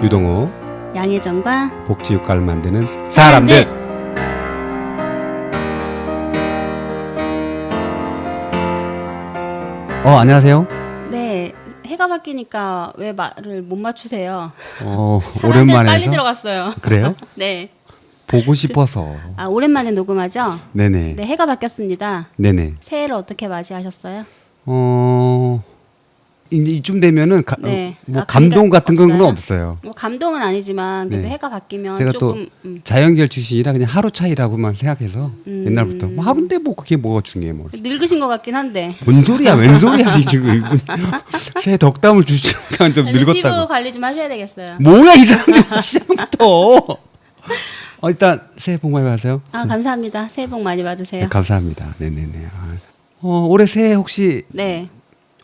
유동호 양혜정과 복지육가를 만드는 사람들. 안녕하세요. 네, 해가 바뀌니까 왜 말을 못 맞추세요? 오랜만에 빨리 해서? 들어갔어요. 그래요? 네. 보고 싶어서. 오랜만에 녹음하죠? 네네. 네, 해가 바뀌었습니다. 네네. 새해를 어떻게 맞이하셨어요? 이제 이쯤 되면은 네. 감동 같은 건 없어요? 없어요. 뭐 감동은 아니지만 그래도 네. 해가 바뀌면 제가 조금 자연계열 출신이라 그냥 하루 차이라고만 생각해서 옛날부터 뭐 하루인데 뭐 그게 뭐가 중요해 뭐. 늙으신 것 같긴 한데. 뭔 소리야? 웬 소리야? 지금 새해 덕담을 주시면 좀 근데 피부 늙었다고. 관리 좀 하셔야 되겠어요. 뭐야 이 사람들 시작부터. 일단 새해 복 많이 받으세요. 감사합니다. 새해 복 많이 받으세요. 네, 감사합니다. 네네네. 올해 새해 혹시 네.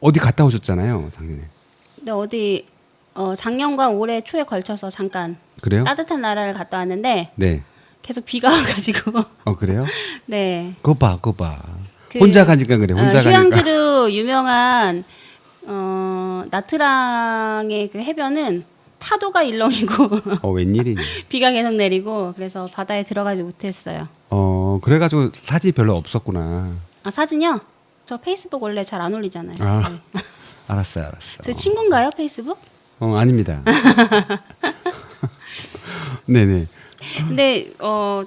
어디 갔다 오셨잖아요, 작년에. 근데 어디 작년과 올해 초에 걸쳐서 잠깐 그래요? 따뜻한 나라를 갔다 왔는데 네. 계속 비가 와가지고 그래요? 네. 그거 봐. 그, 혼자 가니까 그래. 혼자 가니까. 휴양지로 유명한 나트랑의 그 해변은 파도가 일렁이고 웬일이니? 비가 계속 내리고 그래서 바다에 들어가지 못했어요. 그래가지고 사진이 별로 없었구나. 사진요? 저 페이스북 원래 잘 안 올리잖아요. 네. 알았어. 제 친구인가요, 페이스북? 아닙니다. 네네. 근데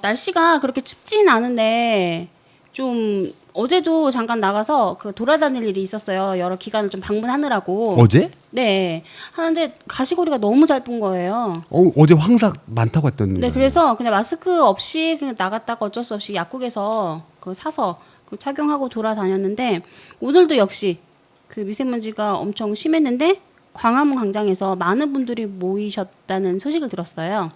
날씨가 그렇게 춥진 않은데 좀 어제도 잠깐 나가서 그 돌아다닐 일이 있었어요. 여러 기관을 좀 방문하느라고. 어제? 네. 하는데 가시거리가 너무 짧은 거예요. 어제 황사 많다고 했던. 네, 그래서 그냥 마스크 없이 그냥 나갔다가 어쩔 수 없이 약국에서 그 사서 그 착용하고 돌아다녔는데 오늘도 역시 그 미세먼지가 엄청 심했는데 광화문 광장에서 많은 분들이 모이셨다는 소식을 들었어요.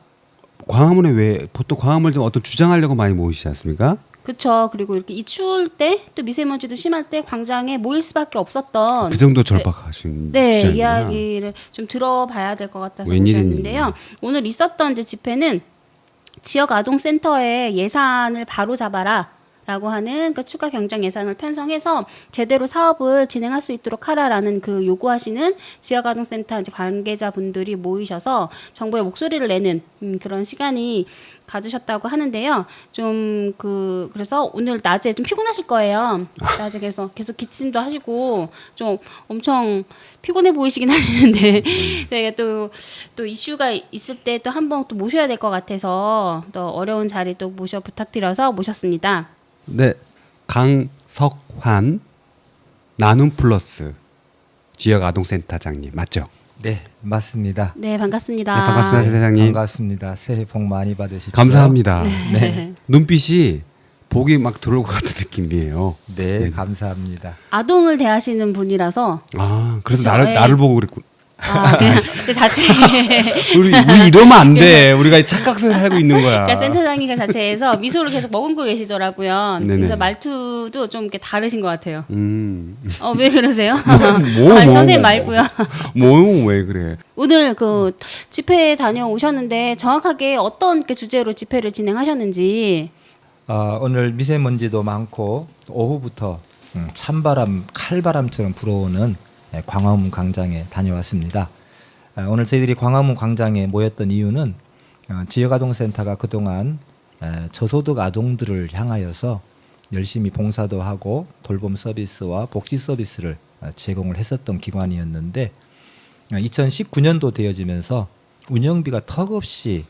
광화문에 왜 보통 광화문을 좀 어떤 주장하려고 많이 모이시지 않습니까? 그렇죠. 그리고 이렇게 이 추울 때 또 미세먼지도 심할 때 광장에 모일 수밖에 없었던 그 정도 절박하신. 네, 주장이구나. 이야기를 좀 들어봐야 될 것 같아서 웬일이니? 모셨는데요. 오늘 있었던 이제 집회는 지역 아동센터의 예산을 바로 잡아라. 라고 하는 그 추가 경정 예산을 편성해서 제대로 사업을 진행할 수 있도록 하라라는 그 요구하시는 지역아동센터 이제 관계자분들이 모이셔서 정부의 목소리를 내는 그런 시간이 가지셨다고 하는데요. 좀 그래서 오늘 낮에 좀 피곤하실 거예요. 낮에 그래서 계속 기침도 하시고 좀 엄청 피곤해 보이시긴 하는데 저희가 또 이슈가 있을 때 또 한 번 또 모셔야 될 것 같아서 또 어려운 자리 또 부탁드려서 모셨습니다. 네, 강석환 나눔 플러스 지역 아동센터장님 맞죠? 네, 맞습니다. 네, 반갑습니다. 네, 반갑습니다, 대장님. 반갑습니다. 새해 복 많이 받으십시오. 감사합니다. 네. 눈빛이 복이 막 들어올 것 같은 느낌이에요. 네, 네. 감사합니다. 아동을 대하시는 분이라서 그래서 그쵸, 나를 보고 그랬군. 그 자체 우리 이러면 안 돼. 우리가 착각 속에 살고 있는 거야. 그러니까 센터장님 그 자체에서 미소를 계속 머금고 계시더라고요. 네네. 그래서 말투도 좀 이렇게 다르신 것 같아요. 뭐, 왜 그러세요? 뭐, 선생님 말고요. 왜 그래? 오늘 그 집회 다녀오셨는데 정확하게 어떤 그 주제로 집회를 진행하셨는지. 오늘 미세먼지도 많고 오후부터 찬바람, 칼바람처럼 불어오는 광화문 광장에 다녀왔습니다. 오늘 저희들이 광화문 광장에 모였던 이유는 지역아동센터가 그동안 저소득 아동들을 향하여서 열심히 봉사도 하고 돌봄 서비스와 복지 서비스를 제공을 했었던 기관이었는데 2019년도 되어지면서 운영비가 턱없이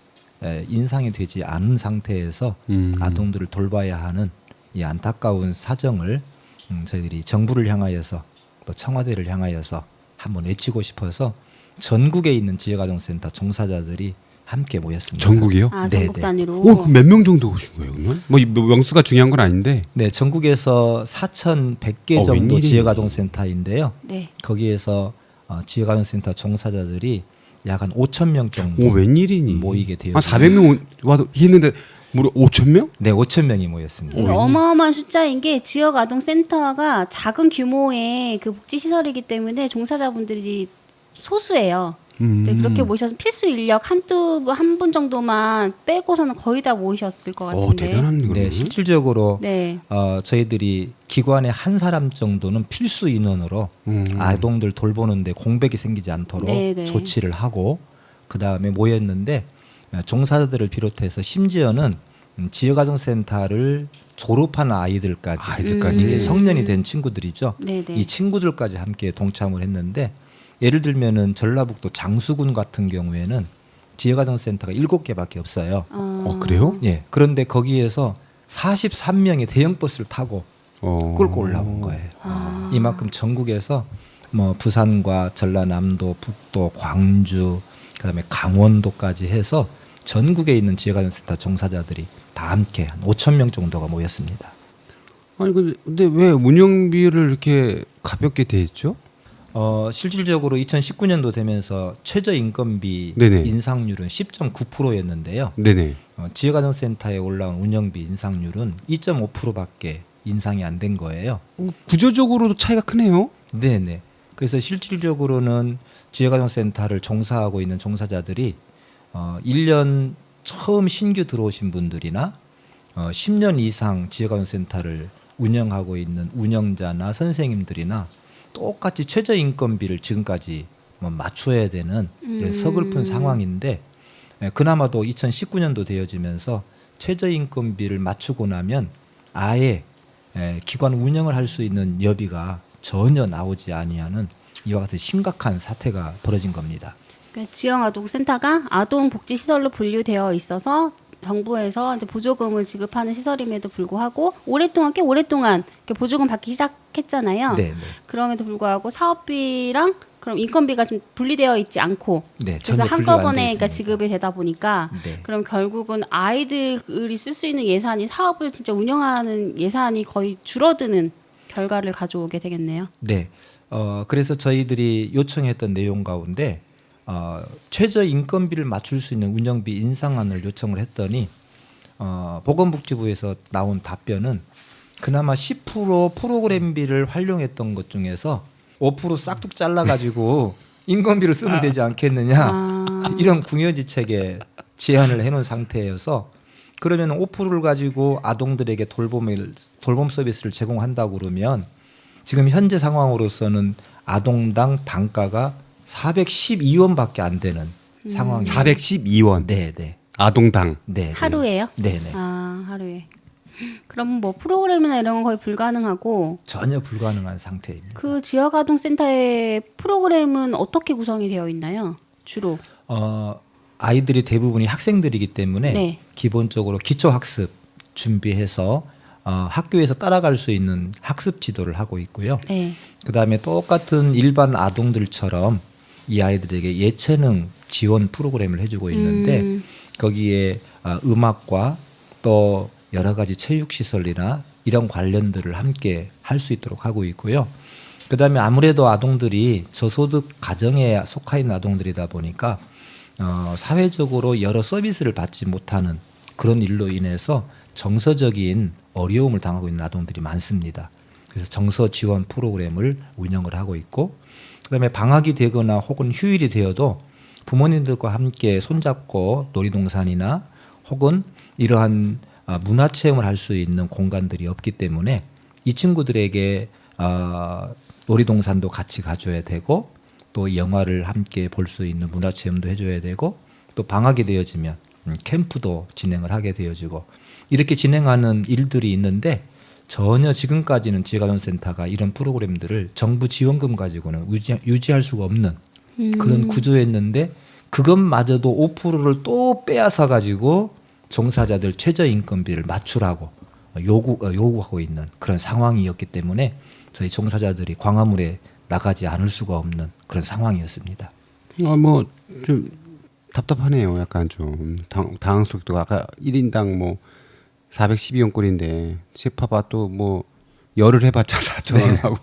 인상이 되지 않은 상태에서 아동들을 돌봐야 하는 이 안타까운 사정을 저희들이 정부를 향하여서 또 청와대를 향하여서 한번 외치고 싶어서 전국에 있는 지역아동센터 종사자들이 함께 모였습니다. 전국이요? 전국 네. 단위로. 그럼 몇 명 정도 오신 거예요, 오늘? 뭐 명수가 중요한 건 아닌데. 네, 전국에서 4,100개 정도 웬일이니? 지역아동센터인데요. 네. 거기에서 지역아동센터 종사자들이 약 한 5천 명 정도 웬일이니? 모이게 되었습니다. 한 400명 와도 했는데 무려 5천 명? 네, 5천 명이 모였습니다. 이게 어마어마한 숫자인 게 지역 아동 센터가 작은 규모의 그 복지 시설이기 때문에 종사자분들이 소수예요. 네, 그렇게 모셔서 필수 인력 한 분 정도만 빼고서는 거의 다 모이셨을 것 같은데. 대단한 거네. 네, 실질적으로 네. 저희들이 기관에 한 사람 정도는 필수 인원으로 아동들 돌보는데 공백이 생기지 않도록 네, 네. 조치를 하고 그 다음에 모였는데 종사자들을 비롯해서 심지어는 지역아동센터를 졸업한 아이들까지 이게 성년이 된 친구들이죠. 네네. 이 친구들까지 함께 동참을 했는데 예를 들면은 전라북도 장수군 같은 경우에는 지역아동센터가 7개밖에 없어요. 그래요? 예. 그런데 거기에서 43명이 대형 버스를 타고 끌고 올라온 거예요. 이만큼 전국에서 뭐 부산과 전라남도, 북도, 광주, 그다음에 강원도까지 해서 전국에 있는 지역아동센터 종사자들이 다 함께 한 5천 명 정도가 모였습니다. 아니 근데 왜 운영비를 이렇게 가볍게 대했죠? 실질적으로 2019년도 되면서 최저임금비 네네. 인상률은 10.9%였는데요. 네네. 지역아동센터에 올라온 운영비 인상률은 2.5%밖에 인상이 안 된 거예요. 구조적으로도 차이가 크네요. 네네. 그래서 실질적으로는 지역아동센터를 종사하고 있는 종사자들이 1년 처음 신규 들어오신 분들이나 10년 이상 지역아동센터를 운영하고 있는 운영자나 선생님들이나 똑같이 최저임금비를 지금까지 맞춰야 되는 그런 서글픈 상황인데 그나마도 2019년도 되어지면서 최저임금비를 맞추고 나면 아예 기관 운영을 할 수 있는 여비가 전혀 나오지 아니하는 이와 같은 심각한 사태가 벌어진 겁니다. 그러니까 지역아동센터가 아동복지시설로 분류되어 있어서 정부에서 이제 보조금을 지급하는 시설임에도 불구하고 꽤 오랫동안 이렇게 보조금 받기 시작했잖아요. 네, 네. 그럼에도 불구하고 사업비랑 그럼 인건비가 좀 분리되어 있지 않고 네, 그래서 전혀 분리가 안 돼 한꺼번에 그러니까 있습니다. 지급이 되다 보니까 네. 그럼 결국은 아이들이 쓸 수 있는 예산이 사업을 진짜 운영하는 예산이 거의 줄어드는 결과를 가져오게 되겠네요. 네. 그래서 저희들이 요청했던 내용 가운데 최저임금비를 맞출 수 있는 운영비 인상안을 요청을 했더니 보건복지부에서 나온 답변은 그나마 10% 프로그램비를 활용했던 것 중에서 5% 싹둑 잘라가지고 인건비로 쓰면 되지 않겠느냐 이런 궁여지책에 제안을 해놓은 상태여서 그러면 5%를 가지고 아동들에게 돌봄 서비스를 제공한다고 그러면 지금 현재 상황으로서는 아동당 단가가 412원밖에 안 되는 상황이에요. 412원. 네, 네. 아동당. 네. 하루에요? 네, 네. 하루에. 그럼 뭐 프로그램이나 이런 건 거의 불가능하고 전혀 불가능한 상태입니다. 그 지역아동센터의 프로그램은 어떻게 구성이 되어 있나요? 주로. 아이들이 대부분이 학생들이기 때문에 네. 기본적으로 기초학습 준비해서 학교에서 따라갈 수 있는 학습 지도를 하고 있고요. 네. 그다음에 똑같은 일반 아동들처럼 이 아이들에게 예체능 지원 프로그램을 해주고 있는데 거기에 음악과 또 여러 가지 체육시설이나 이런 관련들을 함께 할 수 있도록 하고 있고요. 그다음에 아무래도 아동들이 저소득 가정에 속하 있는 아동들이다 보니까 사회적으로 여러 서비스를 받지 못하는 그런 일로 인해서 정서적인 어려움을 당하고 있는 아동들이 많습니다. 그래서 정서 지원 프로그램을 운영을 하고 있고 그다음에 방학이 되거나 혹은 휴일이 되어도 부모님들과 함께 손잡고 놀이동산이나 혹은 이러한 문화체험을 할 수 있는 공간들이 없기 때문에 이 친구들에게 놀이동산도 같이 가줘야 되고 또 영화를 함께 볼 수 있는 문화체험도 해줘야 되고 또 방학이 되어지면 캠프도 진행을 하게 되어지고 이렇게 진행하는 일들이 있는데 전혀 지금까지는 지역아동센터가 이런 프로그램들을 정부 지원금 가지고는 유지할 수가 없는 그런 구조였는데 그것마저도 5%를 또 빼앗아 가지고 종사자들 최저임금비를 맞추라고 요구하고 있는 그런 상황이었기 때문에 저희 종사자들이 광화문에 나가지 않을 수가 없는 그런 상황이었습니다. 뭐 좀 답답하네요. 약간 좀 당황스럽고 아까 1인당 뭐 412원 꼴인데 세파바 또 뭐 열을 해봤자 4,000원 하고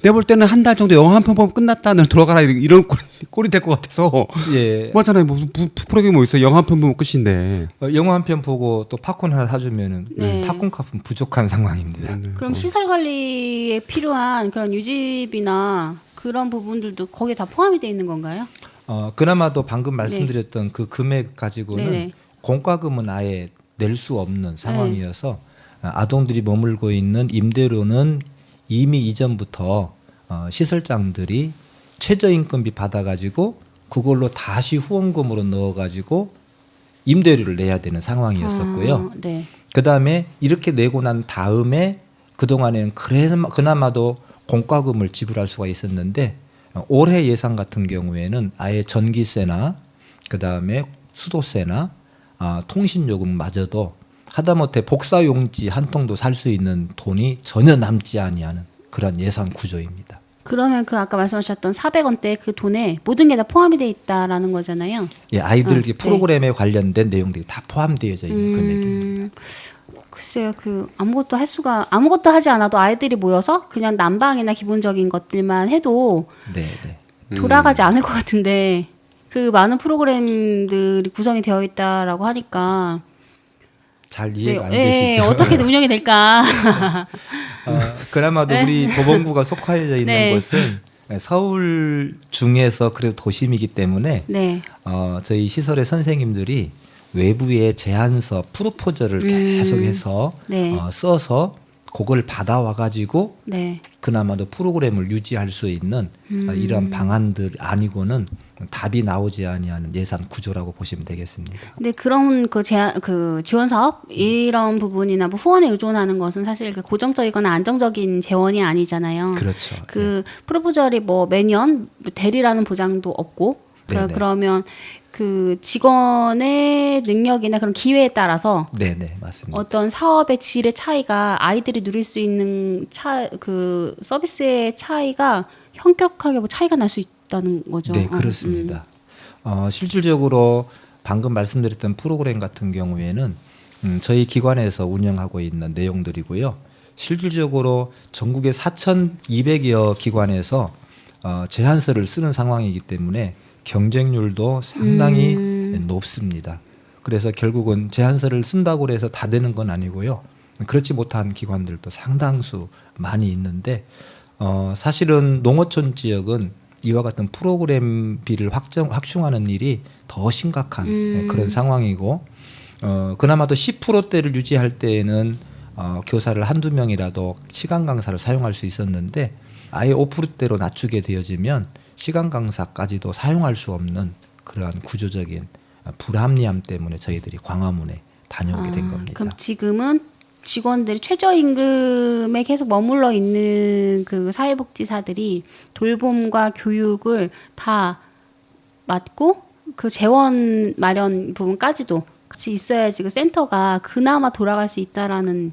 내가 볼 때는 한 달 정도 영화 한 편 보면 끝났다. 너 들어가라 이런 꼴이 될 것 같아서 예. 맞잖아요. 무슨 프로그램이 뭐 있어? 영화 한 편 보면 끝인데. 영화 한 편 보고 또 팝콘 하나 사주면은 네. 팝콘 값은 부족한 상황입니다. 그럼 시설 관리에 필요한 그런 유지비나 그런 부분들도 거기에 다 포함이 되어 있는 건가요? 그나마도 방금 말씀드렸던 그 금액 가지고는 네네. 공과금은 아예 낼 수 없는 상황이어서 아동들이 머물고 있는 임대료는 이미 이전부터 시설장들이 최저임금비 받아가지고 그걸로 다시 후원금으로 넣어가지고 임대료를 내야 되는 상황이었었고요. 네. 그다음에 이렇게 내고 난 다음에 그동안에는 그나마도 공과금을 지불할 수가 있었는데 올해 예산 같은 경우에는 아예 전기세나 그다음에 수도세나 통신요금마저도 하다못해 복사용지 한 통도 살 수 있는 돈이 전혀 남지 아니하는 그런 예산 구조입니다. 그러면 그 아까 말씀하셨던 400원대 그 돈에 모든 게 다 포함이 돼 있다라는 거잖아요. 예, 아이들 네. 프로그램에 관련된 내용들이 다 포함되어져 있는 금액입니다. 글쎄요, 아무것도 하지 않아도 아이들이 모여서 그냥 난방이나 기본적인 것들만 해도 네, 네. 돌아가지 않을 것 같은데 그 많은 프로그램들이 구성이 되어 있다라고 하니까 잘 이해가 안 네, 되시죠? 어떻게 운영이 될까? 그나마도 네. 우리 도봉구가 속하여져 있는 네. 곳은 서울 중에서 그래도 도심이기 때문에 네. 저희 시설의 선생님들이 외부의 제안서 프로포저를 계속해서 네. 써서 그걸 받아와 가지고 네. 그나마도 프로그램을 유지할 수 있는 이런 방안들 아니고는 답이 나오지 아니하는 예산 구조라고 보시면 되겠습니다. 근데 그런 그 지원 사업 이런 부분이나 뭐 후원에 의존하는 것은 사실 그 고정적이거나 안정적인 재원이 아니잖아요. 그렇죠. 그 프로포절이 뭐 매년 대리라는 보장도 없고 네네. 그러면 그 직원의 능력이나 그런 기회에 따라서 네, 맞습니다. 어떤 사업의 질의 차이가 아이들이 누릴 수 있는 그 서비스의 차이가 현격하게 뭐 차이가 날 수 있다는 거죠. 네, 그렇습니다. 실질적으로 방금 말씀드렸던 프로그램 같은 경우에는 저희 기관에서 운영하고 있는 내용들이고요. 실질적으로 전국의 4,200여 기관에서 제안서를 쓰는 상황이기 때문에 경쟁률도 상당히 높습니다. 그래서 결국은 제안서를 쓴다고 해서 다 되는 건 아니고요. 그렇지 못한 기관들도 상당수 많이 있는데 사실은 농어촌 지역은 이와 같은 프로그램비를 확충하는 일이 더 심각한 그런 상황이고 그나마도 10%대를 유지할 때에는 교사를 한두 명이라도 시간 강사를 사용할 수 있었는데 아예 5%대로 낮추게 되어지면 시간 강사까지도 사용할 수 없는 그러한 구조적인 불합리함 때문에 저희들이 광화문에 다녀오게 된 겁니다. 그럼 지금은 직원들이 최저임금에 계속 머물러 있는 그 사회복지사들이 돌봄과 교육을 다 맡고 그 재원 마련 부분까지도 같이 있어야지 그 센터가 그나마 돌아갈 수 있다라는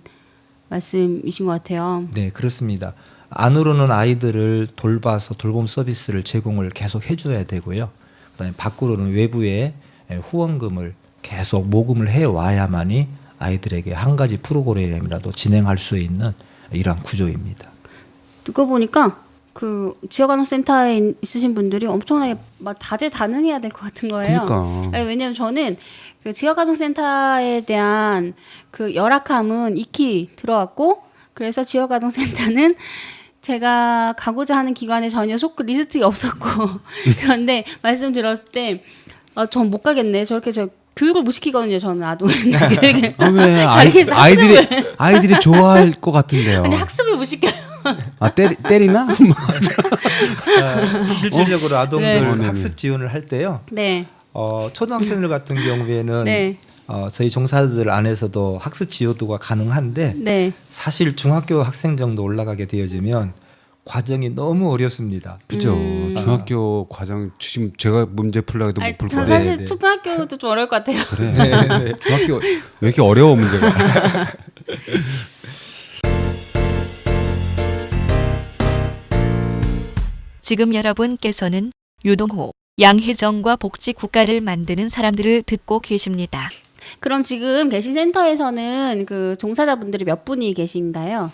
말씀이신 것 같아요. 네, 그렇습니다. 안으로는 아이들을 돌봐서 돌봄 서비스를 제공을 계속 해줘야 되고요. 그다음에 밖으로는 외부에 후원금을 계속 모금을 해와야만이 아이들에게 한 가지 프로그램이라도 진행할 수 있는 이러한 구조입니다. 듣고 보니까 그 지역아동센터에 있으신 분들이 엄청나게 막 다재다능해야 될 것 같은 거예요. 그러니까. 아니, 왜냐면 저는 그 지역아동센터에 대한 그 열악함은 익히 들어왔고, 그래서 지역아동센터는 제가 가고자 하는 기관에 전혀 리스트가 없었고 그런데 말씀 들었을 때 전 못 가겠네. 저렇게 교육을 못 시키거든요. 저는 아동 교육을. 왜 가르쳐서 아이들이 좋아할 것 같은데요. 근데 학습을 못 시켜요. 때리나? 실질적으로 아동들 네. 학습 지원을 할 때요. 네. 초등학생들 같은 경우에는 네. 저희 종사들 안에서도 학습 지원도가 가능한데 네. 사실 중학교 학생 정도 올라가게 되어지면 과정이 너무 어렵습니다. 그죠. 중학교 과정 지금 제가 문제 풀려고 해도 못 풀 저 거예요. 사실 네. 초등학교도 좀 어려울 것 같아요. 그래. 중학교 왜 이렇게 어려워 문제가? 지금 여러분께서는 유동호, 양혜정과 복지 국가를 만드는 사람들을 듣고 계십니다. 그럼 지금 계신 센터에서는 그 종사자분들이 몇 분이 계신가요?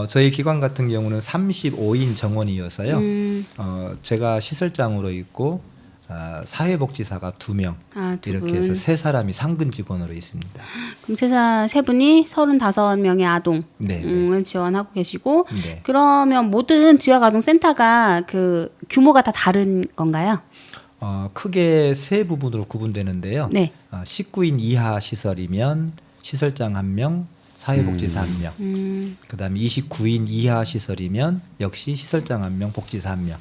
저희 기관 같은 경우는 35인 정원이어서요. 제가 시설장으로 있고 사회복지사가 2명 두 이렇게 분. 해서 3사람이 상근 직원으로 있습니다. 그럼 세 분이 35명의 아동을 네. 지원하고 계시고 네. 그러면 모든 지역아동센터가 그 규모가 다 다른 건가요? 크게 세 부분으로 구분되는데요. 네. 19인 이하 시설이면 시설장 1명, 사회복지사 1명. 그다음에 29인 이하 시설이면 역시 시설장 1명, 복지사 1명.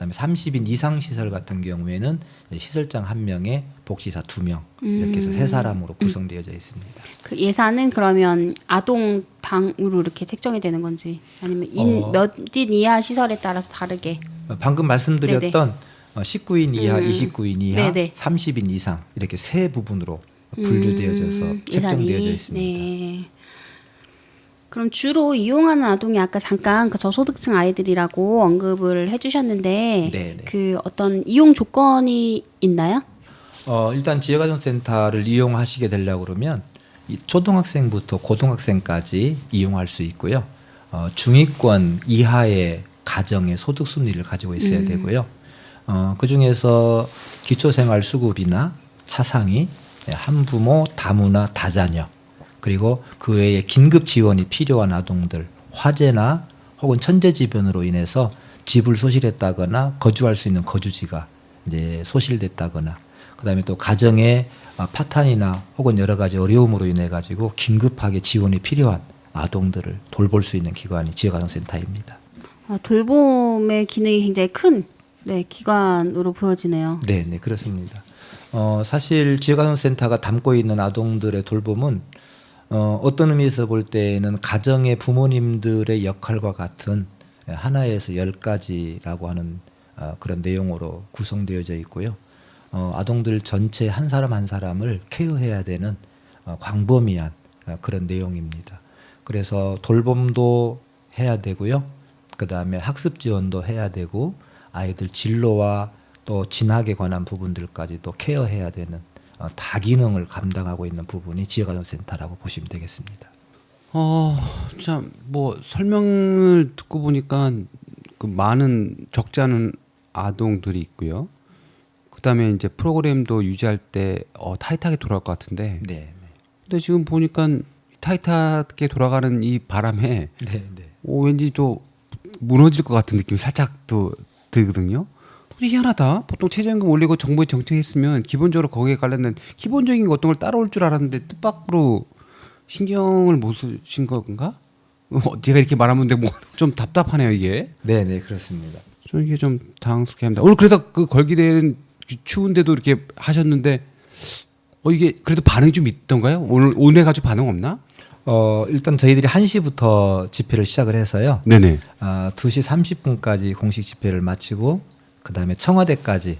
그다음에 30인 이상 시설 같은 경우에는 시설장 1명에 복지사 2명 이렇게 해서 3사람으로 구성되어져 있습니다. 그 예산은 그러면 아동당으로 이렇게 책정이 되는 건지 아니면 몇 인 이하 시설에 따라서 다르게. 방금 말씀드렸던 19인 이하, 29인 이하, 네네. 30인 이상 이렇게 세 부분으로 분류되어져서 책정되어져 예산이. 있습니다. 네. 그럼 주로 이용하는 아동이 아까 잠깐 그 저소득층 아이들이라고 언급을 해주셨는데 네네. 그 어떤 이용 조건이 있나요? 일단 지역아동센터를 이용하시게 되려고 그러면 이 초등학생부터 고등학생까지 이용할 수 있고요. 중위권 이하의 가정의 소득 순위를 가지고 있어야 되고요. 그 중에서 기초생활수급이나 차상위, 한부모, 다문화, 다자녀 그리고 그 외에 긴급 지원이 필요한 아동들, 화재나 혹은 천재지변으로 인해서 집을 소실했다거나 거주할 수 있는 거주지가 이제 소실됐다거나, 그다음에 또 가정에 파탄이나 혹은 여러 가지 어려움으로 인해 가지고 긴급하게 지원이 필요한 아동들을 돌볼 수 있는 기관이 지역아동센터입니다. 돌봄의 기능이 굉장히 큰 기관으로 보여지네요. 네, 네 그렇습니다. 사실 지역아동센터가 담고 있는 아동들의 돌봄은 어떤 의미에서 볼 때는 가정의 부모님들의 역할과 같은 하나에서 10가지라고 하는 그런 내용으로 구성되어져 있고요. 아동들 전체 한 사람 한 사람을 케어해야 되는 광범위한 그런 내용입니다. 그래서 돌봄도 해야 되고요. 그다음에 학습 지원도 해야 되고 아이들 진로와 또 진학에 관한 부분들까지도 케어해야 되는 다기능을 감당하고 있는 부분이 지역아동센터라고 보시면 되겠습니다. 참 뭐 설명을 듣고 보니까 그 많은 적지 않은 아동들이 있고요. 그다음에 이제 프로그램도 유지할 때 타이트하게 돌아갈 것 같은데. 네, 네. 근데 지금 보니까 타이트하게 돌아가는 이 바람에 네, 네. 왠지 또 무너질 것 같은 느낌이 살짝 또 들거든요. 희한하다. 보통 최저임금 올리고 정부에 정책했으면 기본적으로 거기에 관련된 기본적인 어떤 걸 따라올 줄 알았는데 뜻밖으로 신경을 못 쓰신 건가? 제가 이렇게 말하면 뭐 좀 답답하네요 이게. 네, 네 그렇습니다. 좀 이게 좀 당황스럽게 합니다. 오늘 그래서 그 걸기대는 추운데도 이렇게 하셨는데 이게 그래도 반응이 좀 있던가요? 오늘 가지고 반응 없나? 일단 저희들이 1시부터 집회를 시작을 해서요. 네네. 2시 30분까지 공식 집회를 마치고 그다음에 청와대까지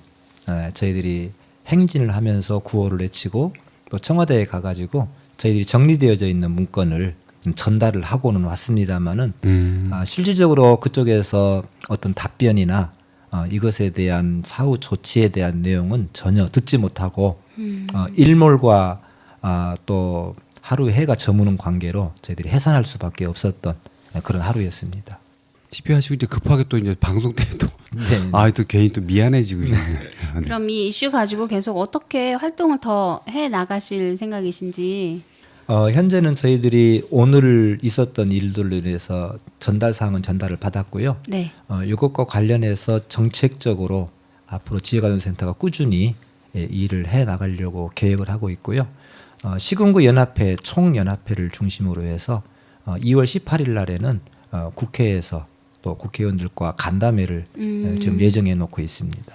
저희들이 행진을 하면서 구호를 외치고 또 청와대에 가가지고 저희들이 정리되어져 있는 문건을 전달을 하고는 왔습니다만은 실질적으로 그쪽에서 어떤 답변이나 이것에 대한 사후 조치에 대한 내용은 전혀 듣지 못하고 일몰과 또 하루 해가 저무는 관계로 저희들이 해산할 수밖에 없었던 그런 하루였습니다. 집회하시고 이제 급하게 또 이제 방송 때 또 네. 또 괜히 또 미안해지고 있네. 그럼 이 이슈 가지고 계속 어떻게 활동을 더 해 나가실 생각이신지. 현재는 저희들이 오늘 있었던 일들로 인해서 전달 사항은 전달을 받았고요. 네. 이것과 관련해서 정책적으로 앞으로 지역아동센터가 꾸준히 일을 해 나가려고 계획을 하고 있고요. 시군구 연합회 총연합회를 중심으로 해서 2월 18일 날에는 국회에서 또 국회의원들과 간담회를 지금 예정해 놓고 있습니다.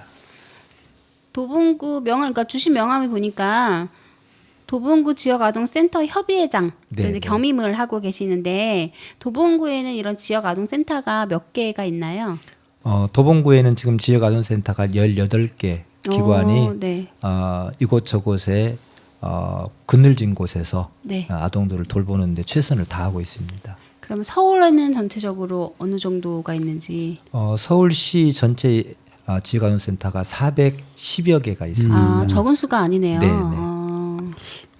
도봉구 명함, 그러니까 주신 명함을 보니까 도봉구 지역아동센터 협의회장 네, 이제 네. 겸임을 하고 계시는데 도봉구에는 이런 지역아동센터가 몇 개가 있나요? 도봉구에는 지금 지역아동센터가 18개 기관이 네. 이곳저곳에 그늘진 곳에서 네. 아동들을 돌보는데 최선을 다하고 있습니다. 그럼 서울에는 전체적으로 어느 정도가 있는지. 서울시 전체 지역아동센터가 410여 개가 있습니다. 적은 수가 아니네요. 네, 네.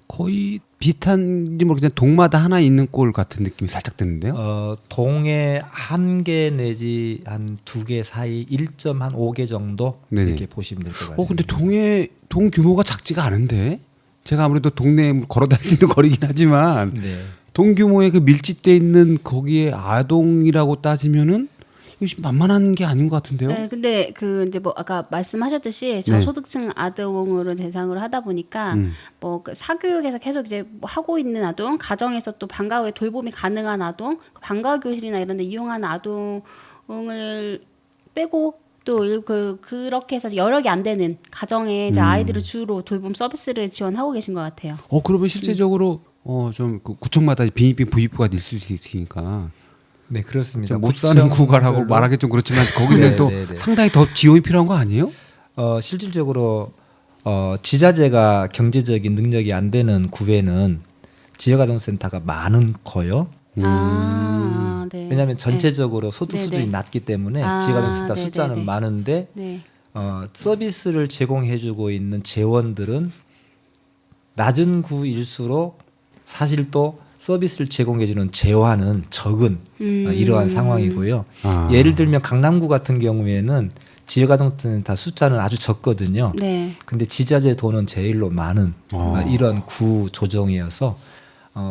거의 비슷한지 모르겠는데 동마다 하나 있는 꼴 같은 느낌이 살짝 드는데요. 동에 1개 내지 한 2개 사이 1.5개 정도 네네. 이렇게 보시면 될 것 같습니다. 근데 동 규모가 작지가 않은데 제가 아무래도 동네에 걸어 다닐 수 있는 거리긴 하지만 네. 동 규모의 그 밀집돼 있는 거기에 아동이라고 따지면은 이거 좀 만만한 게 아닌 것 같은데요. 네, 근데 그 이제 뭐 아까 말씀하셨듯이 저소득층 아동으로 대상으로 하다 보니까 뭐 그 사교육에서 계속 이제 뭐 하고 있는 아동, 가정에서 또 방과 후에 돌봄이 가능한 아동, 방과 후 교실이나 이런 데 이용하는 아동을 빼고 또 그렇게 해서 여력이 안 되는 가정에 이제 아이들을 주로 돌봄 서비스를 지원하고 계신 것 같아요. 그러면 실제적으로 좀 그 구청마다 빈입빈 부입부가 될 수 있으니까 네, 그렇습니다. 좀 못 사는 구가라고 구청별로- 말하기 좀 그렇지만 거기는 네, 또 네, 네. 상당히 더 지원이 필요한 거 아니에요? 실질적으로 지자체가 경제적인 능력이 안 되는 구에는 지역아동센터가 많거요. 네. 왜냐하면 전체적으로 소득 네, 수준이 네. 낮기 때문에 아, 지역아동센터 네, 숫자는 네, 네. 많은데 네. 서비스를 제공해주고 있는 재원들은 낮은 구일수록 사실 또 서비스를 제공해주는 재화는 적은 이러한 상황이고요. 아. 예를 들면 강남구 같은 경우에는 지역아동센터 숫자는 아주 적거든요. 네. 근데 지자체 돈은 제일로 많은 이런 구 조정이어서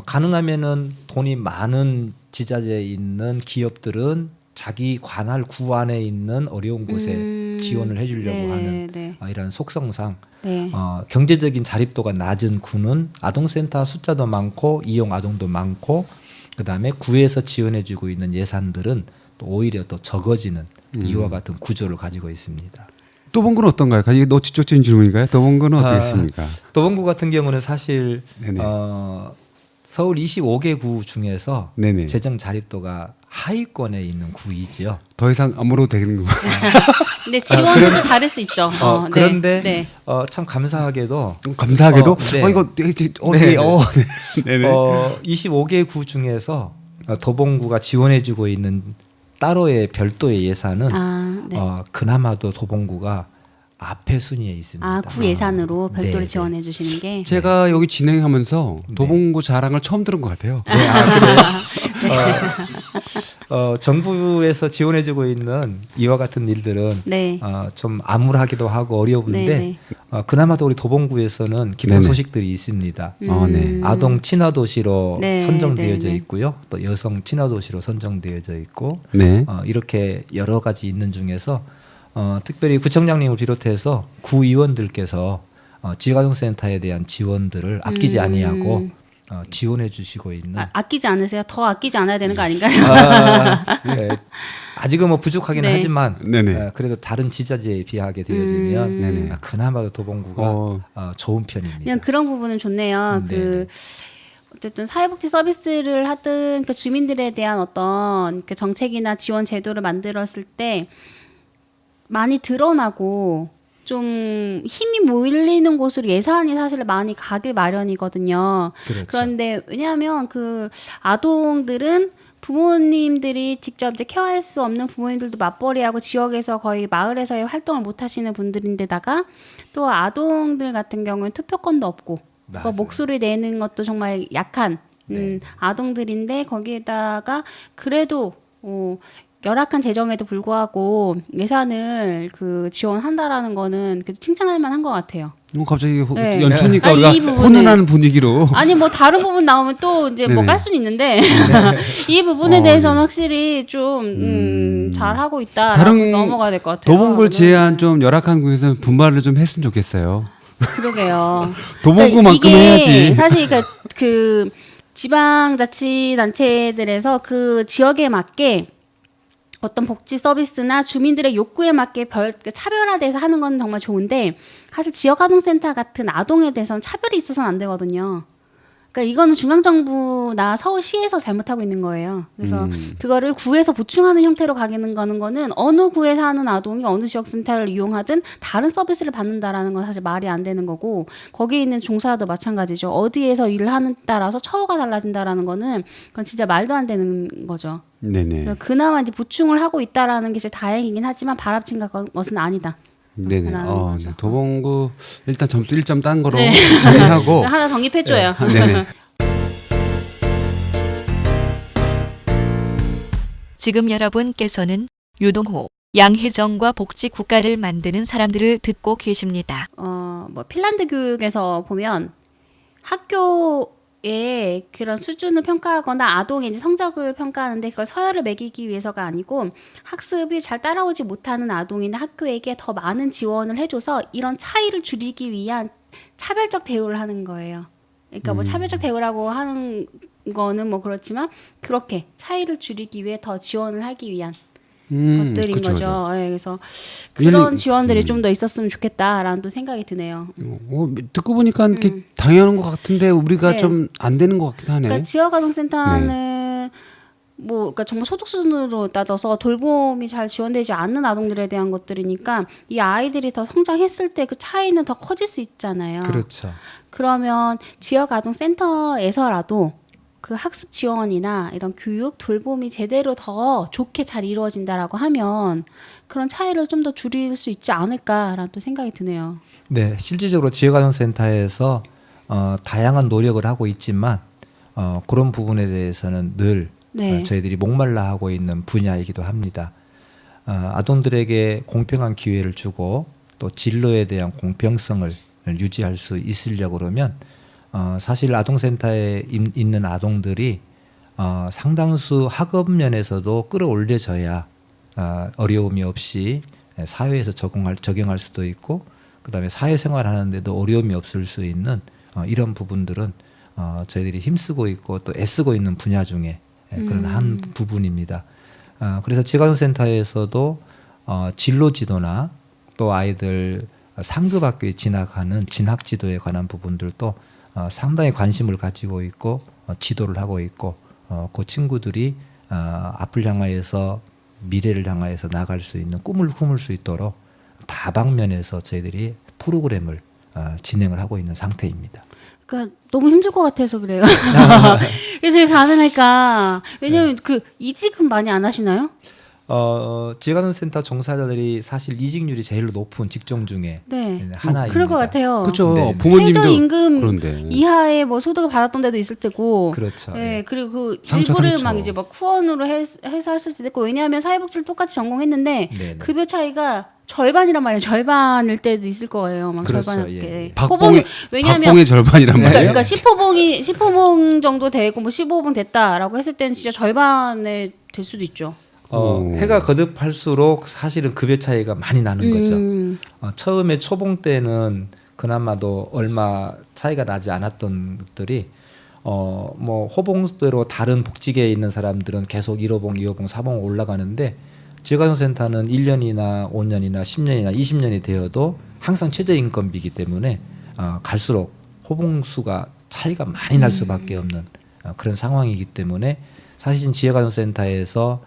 가능하면은 돈이 많은 지자체에 있는 기업들은 자기 관할 구 안에 있는 어려운 곳에 지원을 해주려고 네, 하는 네. 이런 속성상 네. 경제적인 자립도가 낮은 구는 아동센터 숫자도 많고 이용 아동도 많고 그다음에 구에서 지원해주고 있는 예산들은 또 오히려 또 적어지는 이와 같은 구조를 가지고 있습니다. 도봉구는 어떤가요? 이게 너 직접적인 질문인가요? 도봉구는 어떻겠습니까? 도봉구 같은 경우는 사실 네네. 서울 25개 구 중에서 네네. 재정 자립도가 하위권에 있는 구이지요. 더 이상 안 물어도 되는 거. 근데 지원은 또 다를 수 있죠. 네. 그런데 네. 참 감사하게도 감사하게도 네. 이거 네, 네. 25개 구 중에서 도봉구가 지원해주고 있는 따로의 별도의 예산은 네. 그나마도 도봉구가 앞에 순위에 있습니다. 구 예산으로 별도로 네, 지원해 주시는 게. 제가 여기 진행하면서 네. 도봉구 자랑을 처음 들은 것 같아요. 정부에서 지원해주고 있는 이와 같은 일들은 네. 좀 암울하기도 하고 어려운데 네, 네. 그나마도 우리 도봉구에서는 기쁜 네네. 소식들이 있습니다. 네. 아동 친화 도시로 네, 선정되어져 네, 네. 있고요. 또 여성 친화 도시로 선정되어져 있고 네. 이렇게 여러 가지 있는 중에서 특별히 구청장님을 비롯해서 구의원들께서 지역아동센터에 대한 지원들을 아끼지 아니하고 지원해 주시고 있는 아끼지 않으세요? 더 아끼지 않아야 되는 거 아닌가요? 네, 아직은 뭐 부족하긴 네. 하지만 네네. 그래도 다른 지자체에 비하게 되어지면 네네. 그나마도 도봉구가 좋은 편입니다. 그냥 그런 부분은 좋네요. 네네. 어쨌든 사회복지 서비스를 하든 그 주민들에 대한 어떤 그 정책이나 지원 제도를 만들었을 때 많이 드러나고 좀 힘이 몰리는 곳으로 예산이 사실 많이 가길 마련이거든요. 그렇죠. 그런데 왜냐하면 그 아동들은 부모님들이 직접 이제 케어할 수 없는 부모님들도 맞벌이하고 지역에서 거의 마을에서의 활동을 못 하시는 분들인데다가 또 아동들 같은 경우는 투표권도 없고 맞아요. 목소리 내는 것도 정말 약한 네. 아동들인데 거기에다가 그래도 열악한 재정에도 불구하고 예산을 지원한다라는 거는 그래도 칭찬할 만한 것 같아요. 갑자기 네. 연초니까 아니, 우리가 이 부분을- 훈훈하는 분위기로. 아니 뭐 다른 부분 나오면 또 이제 뭐 네네. 깔 수는 있는데 이 부분에 대해서는 확실히 좀 잘하고 있다라고 다른 넘어가야 될 것 같아요. 도봉구를 네. 제한 좀 열악한 구에서 분발을 좀 했으면 좋겠어요. 그러게요. 도봉구만큼 이게 해야지. 사실 그 지방자치단체들에서 그 지역에 맞게 어떤 복지 서비스나 주민들의 욕구에 맞게 차별화돼서 하는 건 정말 좋은데 사실 지역아동센터 같은 아동에 대해서는 차별이 있어서는 안 되거든요. 그러니까 이거는 중앙정부나 서울시에서 잘못하고 있는 거예요. 그래서 그거를 구에서 보충하는 형태로 가는 거는 어느 구에 사는 아동이 어느 지역센터를 이용하든 다른 서비스를 받는다라는 건 사실 말이 안 되는 거고 거기에 있는 종사도 마찬가지죠. 어디에서 일을 하는 따라서 처우가 달라진다라는 거는 그건 진짜 말도 안 되는 거죠. 네네. 그나마 이제 보충을 하고 있다라는 게 진짜 다행이긴 하지만 바람직한 것은 아니다. 네네. 라는 거죠. 네. 도봉구 일단 점수 1점 딴 거로 네. 정리하고. 하나 정립해줘요. 네네. 지금 여러분께서는 유동호, 양혜정과 복지 국가를 만드는 사람들을 듣고 계십니다. 뭐 핀란드 교육에서 보면 학교의 그런 수준을 평가하거나 아동의 이제 성적을 평가하는데 그걸 서열을 매기기 위해서가 아니고 학습이 잘 따라오지 못하는 아동이나 학교에게 더 많은 지원을 해줘서 이런 차이를 줄이기 위한 차별적 대우를 하는 거예요. 그러니까 뭐 차별적 대우라고 하는 거는 뭐 그렇지만 그렇게 차이를 줄이기 위해 더 지원을 하기 위한 것들인 그쵸, 거죠. 예, 그래서 그런 일일이- 지원들이 좀 더 있었으면 좋겠다라는 또 생각이 드네요. 듣고 보니까 이렇게 당연한 것 같은데 우리가 네. 좀 안 되는 것 같긴 하네. 그러니까 지역아동센터는 뭐 그러니까 정말 소득 수준으로 따져서 돌봄이 잘 지원되지 않는 아동들에 대한 것들이니까 이 아이들이 더 성장했을 때 그 차이는 더 커질 수 있잖아요. 그렇죠. 그러면 지역아동센터에서라도 그 학습 지원이나 이런 교육 돌봄이 제대로 더 좋게 잘 이루어진다라고 하면 그런 차이를 좀 더 줄일 수 있지 않을까라는 또 생각이 드네요. 네, 실질적으로 지역아동센터에서 다양한 노력을 하고 있지만 그런 부분에 대해서는 늘 네. 저희들이 목말라 하고 있는 분야이기도 합니다. 아동들에게 공평한 기회를 주고 또 진로에 대한 공평성을 유지할 수 있으려고 그러면 사실 아동센터에 있는 아동들이 상당수 학업 면에서도 끌어올려져야 어려움이 없이 사회에서 적용할 수도 있고 그다음에 사회생활 하는데도 어려움이 없을 수 있는 이런 부분들은 저희들이 힘쓰고 있고 또 애쓰고 있는 분야 중에 그런 한 부분입니다. 그래서 지가동센터에서도 진로 지도나 또 아이들 상급 학교에 진학하는 진학 지도에 관한 부분들도 상당히 관심을 가지고 있고 지도를 하고 있고 그 친구들이 앞을 향하여서 미래를 향하여서 나갈 수 있는 꿈을 품을 수 있도록 다방면에서 저희들이 프로그램을 진행을 하고 있는 상태입니다. 그러니까 너무 힘들 것 같아서 그래요. 그래서 이게 가능할까? 왜냐면 그 이직은 많이 안 하시나요? 지가동센터 종사자들이 사실 이직률이 제일 높은 직종 중에 네. 하나입니다. 그럴 것 같아요. 그렇죠. 네. 부모님도 최저임금 그런데 이하의 뭐 소득을 받았던 데도 있을 테고. 그렇죠. 네, 그리고 그 상처, 일부를 상처. 막 이제 막 후원으로 해서 했을 수도 있고 왜냐하면 사회복지를 똑같이 전공했는데 네네. 급여 차이가 절반이란 말이에요. 절반일 때도 있을 거예요. 막 그렇죠. 절반. 예. 호봉이 왜냐하면 박봉의 절반이란 그러니까, 말이에요. 그러니까 10호봉 정도 되고 뭐 15호봉 됐다라고 했을 때는 진짜 절반에 될 수도 있죠. 해가 거듭할수록 사실은 급여 차이가 많이 나는 거죠. 처음에 초봉 때는 그나마도 얼마 차이가 나지 않았던 것들이 뭐 호봉대로 다른 복지계에 있는 사람들은 계속 1호봉, 2호봉, 4봉 올라가는데 지역아동센터는 1년이나 5년이나 10년이나 20년이 되어도 항상 최저임금비이기 때문에 갈수록 호봉수가 차이가 많이 날 수밖에 없는 그런 상황이기 때문에 사실 지역아동센터에서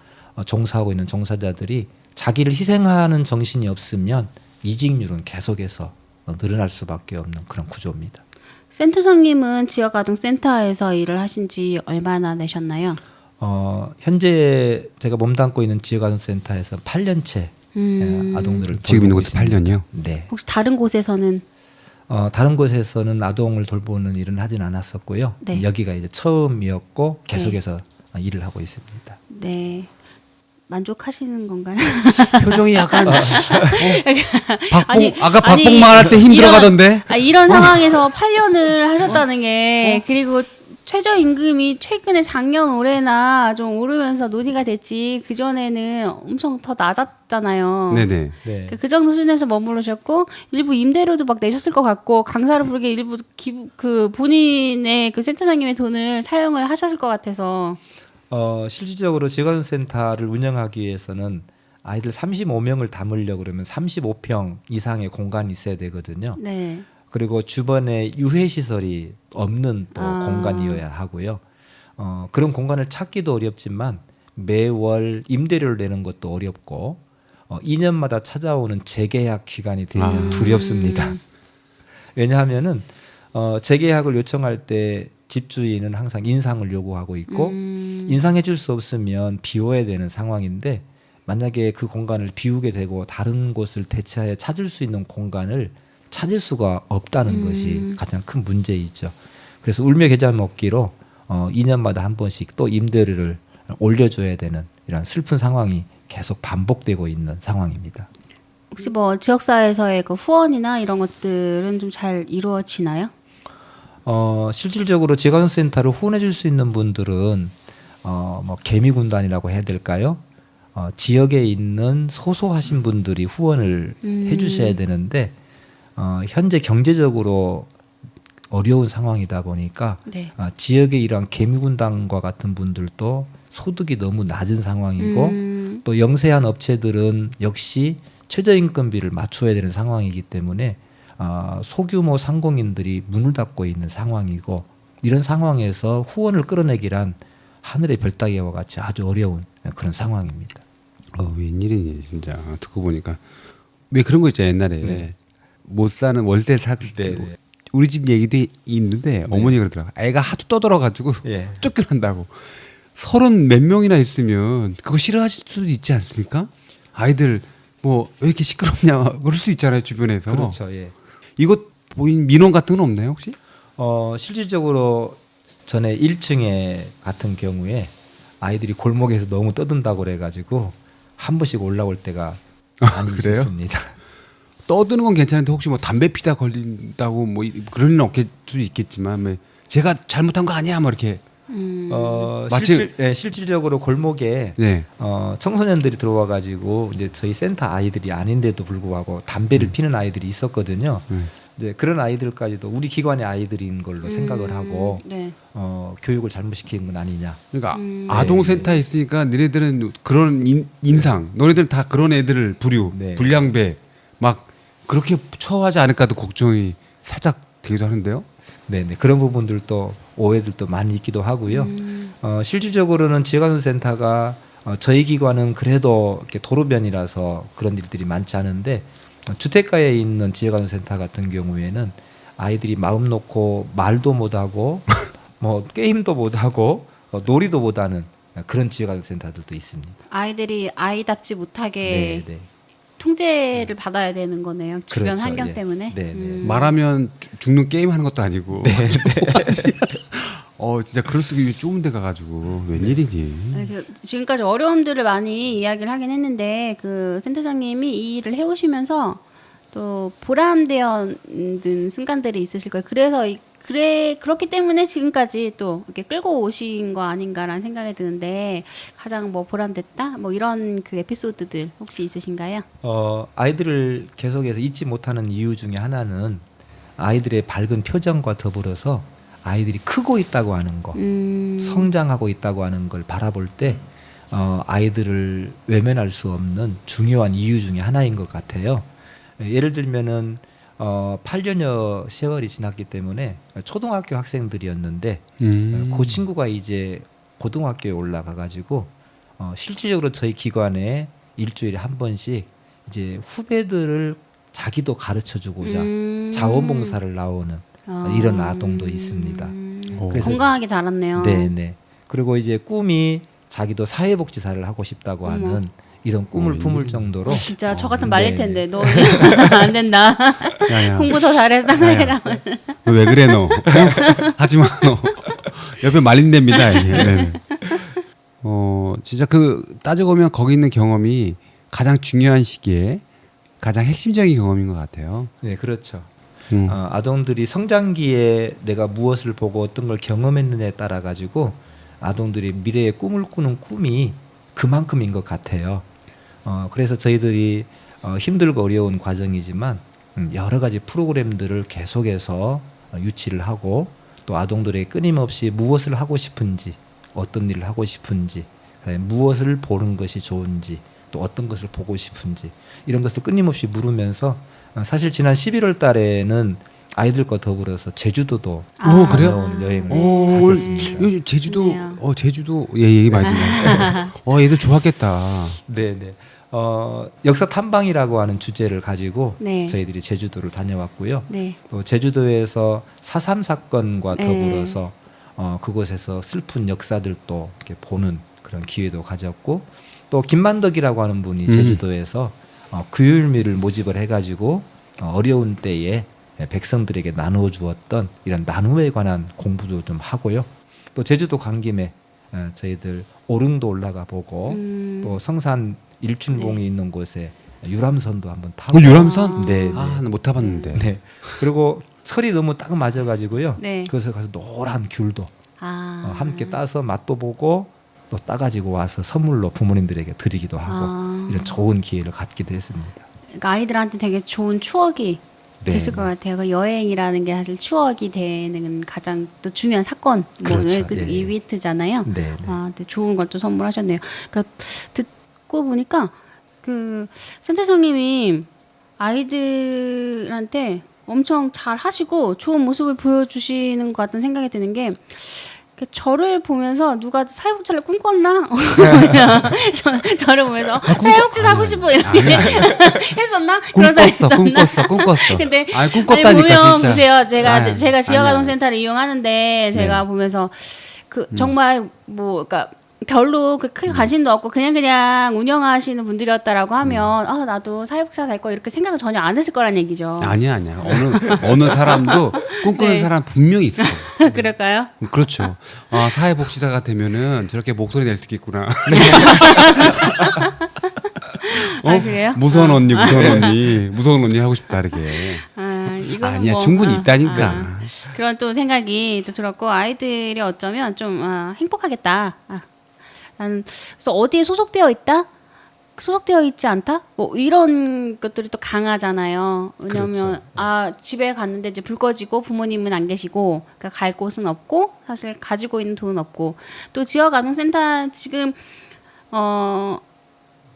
종사하고 있는 종사자들이 자기를 희생하는 정신이 없으면 이직률은 계속해서 늘어날 수밖에 없는 그런 구조입니다. 센터장님은 지역아동센터에서 일을 하신 지 얼마나 되셨나요? 현재 제가 몸담고 있는 지역아동센터에서 8년째 아동들을 지금 있는 돌보고 것도 있습니다. 8년이요? 네. 혹시 다른 곳에서는 다른 곳에서는 아동을 돌보는 일은 하진 않았었고요. 네. 여기가 이제 처음이었고 계속해서 일을 하고 있습니다. 네. 만족하시는 건가요? 표정이 약간 아니, 아까 아니, 박봉만 할 때 힘들어가던데. 이런 상황에서 8년을 하셨다는 게 그리고 최저임금이 최근에 작년 올해나 좀 오르면서 논의가 됐지 그 전에는 엄청 더 낮았잖아요. 네네. 네. 그 정도 수준에서 머무르셨고 일부 임대료도 막 내셨을 것 같고 강사를 부르게 일부 그 본인의 그 센터장님의 돈을 사용을 하셨을 것 같아서 실질적으로 지원센터를 운영하기 위해서는 아이들 35명을 담으려고 그러면 35평 이상의 공간이 있어야 되거든요. 네. 그리고 주변에 유해 시설이 없는 또 공간이어야 하고요. 그런 공간을 찾기도 어렵지만 매월 임대료를 내는 것도 어렵고 2년마다 찾아오는 재계약 기간이 되면 두렵습니다. 왜냐하면은 재계약을 요청할 때 집주인은 항상 인상을 요구하고 있고 인상해 줄 수 없으면 비워야 되는 상황인데 만약에 그 공간을 비우게 되고 다른 곳을 대체하여 찾을 수 있는 공간을 찾을 수가 없다는 것이 가장 큰 문제이죠. 그래서 울며 겨자 먹기로 2년마다 한 번씩 또 임대료를 올려줘야 되는 이런 슬픈 상황이 계속 반복되고 있는 상황입니다. 혹시 뭐 지역사회에서의 그 후원이나 이런 것들은 좀 잘 이루어지나요? 실질적으로 지원센터를 후원해 줄 수 있는 분들은 뭐 개미군단이라고 해야 될까요? 지역에 있는 소소하신 분들이 후원을 해주셔야 되는데 현재 경제적으로 어려운 상황이다 보니까 네. 지역의 이러한 개미군단과 같은 분들도 소득이 너무 낮은 상황이고 또 영세한 업체들은 역시 최저임금비를 맞춰야 되는 상황이기 때문에 소규모 상공인들이 문을 닫고 있는 상황이고 이런 상황에서 후원을 끌어내기란 하늘의 별 따기와 같이 아주 어려운 그런 상황입니다. 웬일이니 진짜 듣고 보니까 왜 그런 거 있잖아요 옛날에 못 사는 월세 살 때 우리 집 얘기도 있는데 어머니가 그러더라고 애가 하도 떠들어가지고 예. 쫓겨난다고 30 몇 명이나 있으면 그거 싫어하실 수도 있지 않습니까? 아이들 뭐 왜 이렇게 시끄럽냐 그럴 수 있잖아요 주변에서. 그렇죠. 예. 이것 보인 민원 같은 건 없나요 혹시? 실질적으로 전에 1층에 같은 경우에 아이들이 골목에서 너무 떠든다고 그래가지고 한 번씩 올라올 때가 많이 그래요? 있었습니다. 떠드는 건 괜찮은데 혹시 뭐 담배 피다 걸린다고 뭐 그런 일은 없을 수도 있겠지만 뭐 제가 잘못한 거 아니야 뭐 이렇게 마치- 실질적으로 골목에 네. 청소년들이 들어와가지고 이제 저희 센터 아이들이 아닌데도 불구하고 담배를 피는 아이들이 있었거든요. 이제 그런 아이들까지도 우리 기관의 아이들인 걸로 생각을 하고 네. 교육을 잘못시키는 건 아니냐. 그러니까 아동센터에 있으니까 너네들은 그런 인상 너네들은 다 그런 애들을 네. 불량배 막 그렇게 처하지 않을까도 걱정이 살짝 되기도 하는데요. 네네 그런 부분들도 오해들도 많이 있기도 하고요. 실질적으로는 지역아동센터가 저희 기관은 그래도 이렇게 도로변이라서 그런 일들이 많지 않은데 주택가에 있는 지역아동센터 같은 경우에는 아이들이 마음 놓고 말도 못하고 뭐 게임도 못하고 놀이도 못하는 그런 지역아동센터들도 있습니다. 아이들이 아이답지 못하게 네. 통제를 받아야 되는 거네요. 주변 그렇죠. 환경 예. 때문에. 네, 네. 말하면 죽는 게임 하는 것도 아니고. 진짜 그럴 수 있게 좁은 데 가가지고 웬일이니. 네, 지금까지 어려움들을 많이 이야기를 하긴 했는데 그 센터장님이 이 일을 해오시면서 또 보람되었는 순간들이 있으실 거예요. 그래서 그렇기 때문에 지금까지 또 이렇게 끌고 오신 거 아닌가라는 생각이 드는데 가장 뭐 보람됐다 뭐 이런 그 에피소드들 혹시 있으신가요? 아이들을 계속해서 잊지 못하는 이유 중에 하나는 아이들의 밝은 표정과 더불어서 아이들이 크고 있다고 하는 거, 성장하고 있다고 하는 걸 바라볼 때 아이들을 외면할 수 없는 중요한 이유 중에 하나인 것 같아요. 예를 들면은 8년여 세월이 지났기 때문에 초등학교 학생들이었는데 그 친구가 이제 고등학교에 올라가 가지고 실질적으로 저희 기관에 일주일에 한 번씩 이제 후배들을 자기도 가르쳐 주고자 자원봉사를 나오는 이런 아동도 있습니다. 그래서 건강하게 자랐네요. 네네. 그리고 이제 꿈이 자기도 사회복지사를 하고 싶다고 하는 이런 꿈을 품을 정도로 진짜 저 같은 말릴 네네. 텐데 너 안 된다. 야야. 공부 더 잘해서 해라. 너 왜 그래 너? 하지마 너. 옆에 말린답니다 이게. 네네. 진짜 그 따지고 보면 거기 있는 경험이 가장 중요한 시기에 가장 핵심적인 경험인 것 같아요. 네 그렇죠. 아동들이 성장기에 내가 무엇을 보고 어떤 걸 경험했느냐에 따라 가지고 아동들이 미래의 꿈을 꾸는 꿈이 그만큼인 것 같아요. 그래서 저희들이 힘들고 어려운 과정이지만 여러 가지 프로그램들을 계속해서 유치를 하고 또 아동들에게 끊임없이 무엇을 하고 싶은지 어떤 일을 하고 싶은지 무엇을 보는 것이 좋은지 또 어떤 것을 보고 싶은지 이런 것을 끊임없이 물으면서 사실 지난 11월 달에는 아이들과 더불어서 제주도도 그래요? 다녀온 여행을 가졌습니다. 요즘 제주도 좋네요. 제주도 얘기 많이 들어요. 애들 좋았겠다. 네네. 역사 탐방이라고 하는 주제를 가지고 네. 저희들이 제주도를 다녀왔고요. 네. 또 제주도에서 4.3 사건과 네. 더불어서 그곳에서 슬픈 역사들도 이렇게 보는 그런 기회도 가졌고 또 김만덕이라고 하는 분이 제주도에서 규율미를 모집을 해가지고 어려운 때에 백성들에게 나누어 주었던 이런 나눔에 관한 공부도 좀 하고요. 또 제주도 간 김에 저희들 오릉도 올라가 보고 또 성산 일출봉이 있는 곳에 유람선도 한번 타고 유람선? 네. 나 못 타봤는데. 네. 그리고 철이 너무 딱 맞아가지고요. 네. 그래서 가서 노란 귤도 아. 함께 따서 맛도 보고 또 따가지고 와서 선물로 부모님들에게 드리기도 하고 이런 좋은 기회를 갖기도 했습니다. 그러니까 아이들한테 되게 좋은 추억이 네. 됐을 것 같아요. 그 여행이라는 게 사실 추억이 되는 가장 또 중요한 사건, 그렇죠. 그 예. 이벤트잖아요. 네. 근데 좋은 것도 선물하셨네요. 그러니까 듣고 보니까 그 센터장님이 아이들한테 엄청 잘 하시고 좋은 모습을 보여주시는 것 같은 생각이 드는 게 저를 보면서 누가 사회복지를 꿈꿨나? 저를 보면서 사회복지 하고 싶어 이렇게 했었나? 그러다 했었나? 꿈꿨어. 근데 아니 꿈꿨다니까 보면 진짜. 보세요. 제가 아니, 지역아동센터를 이용하는데 제가 네. 보면서 정말 뭐 그러니까 별로 크게 관심도 없고 그냥 운영하시는 분들이었다라고 하면 나도 사회복지사 될 거 이렇게 생각을 전혀 안 했을 거란 얘기죠. 아니야. 어느 사람도 꿈꾸는 네. 사람 분명히 있을 거예요. 그럴까요? 그렇죠. 사회복지사가 되면은 저렇게 목소리 낼 수 있겠구나. 그래요? 무서운 언니 하고 싶다 이렇게. 이거는 아니야, 뭐, 충분히 있다니까. 그런 또 생각이 또 들었고 아이들이 어쩌면 좀 행복하겠다. 그래서 어디에 소속되어 있다? 소속되어 있지 않다? 뭐 이런 것들이 또 강하잖아요. 왜냐하면 집에 갔는데 이제 불 꺼지고 부모님은 안 계시고 그러니까 갈 곳은 없고 사실 가지고 있는 돈은 없고 또 지역 아동센터 지금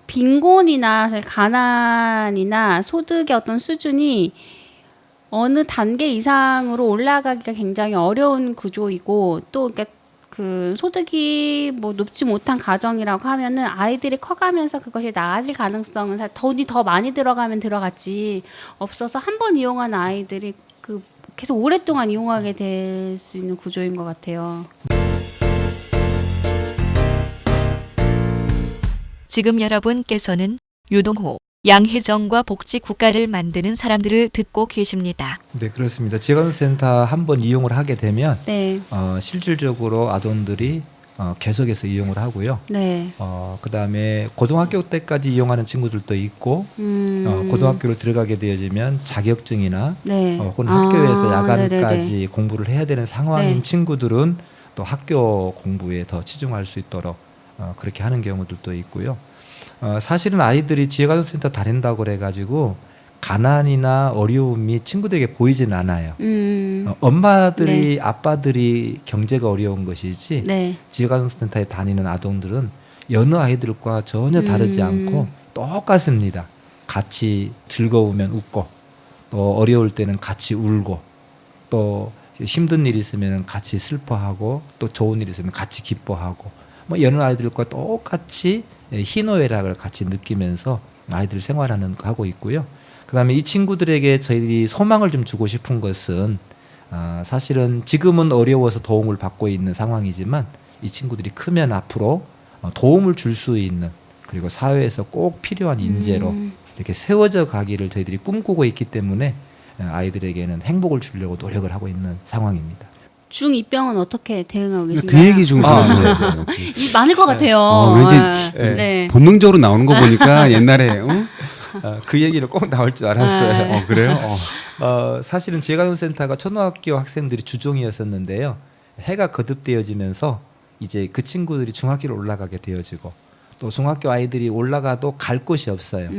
빈곤이나 사실 가난이나 소득의 어떤 수준이 어느 단계 이상으로 올라가기가 굉장히 어려운 구조이고 또 그러니까 그 소득이 뭐 높지 못한 가정이라고 하면은 아이들이 커가면서 그것이 나아질 가능성은 사실 돈이 더 많이 들어가면 들어갔지 없어서 한 번 이용한 아이들이 그 계속 오랫동안 이용하게 될 수 있는 구조인 것 같아요. 지금 여러분께서는 유동호, 양혜정과 복지 국가를 만드는 사람들을 듣고 계십니다. 네, 그렇습니다. 지원센터 한번 이용을 하게 되면 네, 실질적으로 아동들이 계속해서 이용을 하고요. 네, 그다음에 고등학교 때까지 이용하는 친구들도 있고 고등학교를 들어가게 되어지면 자격증이나 네. 혹은 학교에서 야간까지 네네네. 공부를 해야 되는 상황인 네. 친구들은 또 학교 공부에 더 치중할 수 있도록 그렇게 하는 경우들도 있고요. 사실은 아이들이 지역아동센터 다닌다고 그래가지고 가난이나 어려움이 친구들에게 보이진 않아요. 엄마들이 아빠들이 경제가 어려운 것이지 네. 지역아동센터에 다니는 아동들은 여느 아이들과 전혀 다르지 않고 똑같습니다. 같이 즐거우면 웃고 또 어려울 때는 같이 울고 또 힘든 일 있으면 같이 슬퍼하고 또 좋은 일 있으면 같이 기뻐하고 뭐 여느 아이들과 똑같이 희노애락을 같이 느끼면서 아이들 생활하는 거 하고 있고요. 그다음에 이 친구들에게 저희들이 소망을 좀 주고 싶은 것은 사실은 지금은 어려워서 도움을 받고 있는 상황이지만 이 친구들이 크면 앞으로 도움을 줄 수 있는 그리고 사회에서 꼭 필요한 인재로 이렇게 세워져 가기를 저희들이 꿈꾸고 있기 때문에 아이들에게는 행복을 주려고 노력을 하고 있는 상황입니다. 중2병은 어떻게 대응하고 계신가요? 그 얘기 좀 이 많을 것 같아요. 왠지 네. 본능적으로 나오는 거 보니까 옛날에 그 얘기를 꼭 나올 줄 알았어요. 그래요? 사실은 지역아동센터가 초등학교 학생들이 주종이었었는데요. 해가 거듭되어지면서 이제 그 친구들이 중학교로 올라가게 되어지고 또 중학교 아이들이 올라가도 갈 곳이 없어요.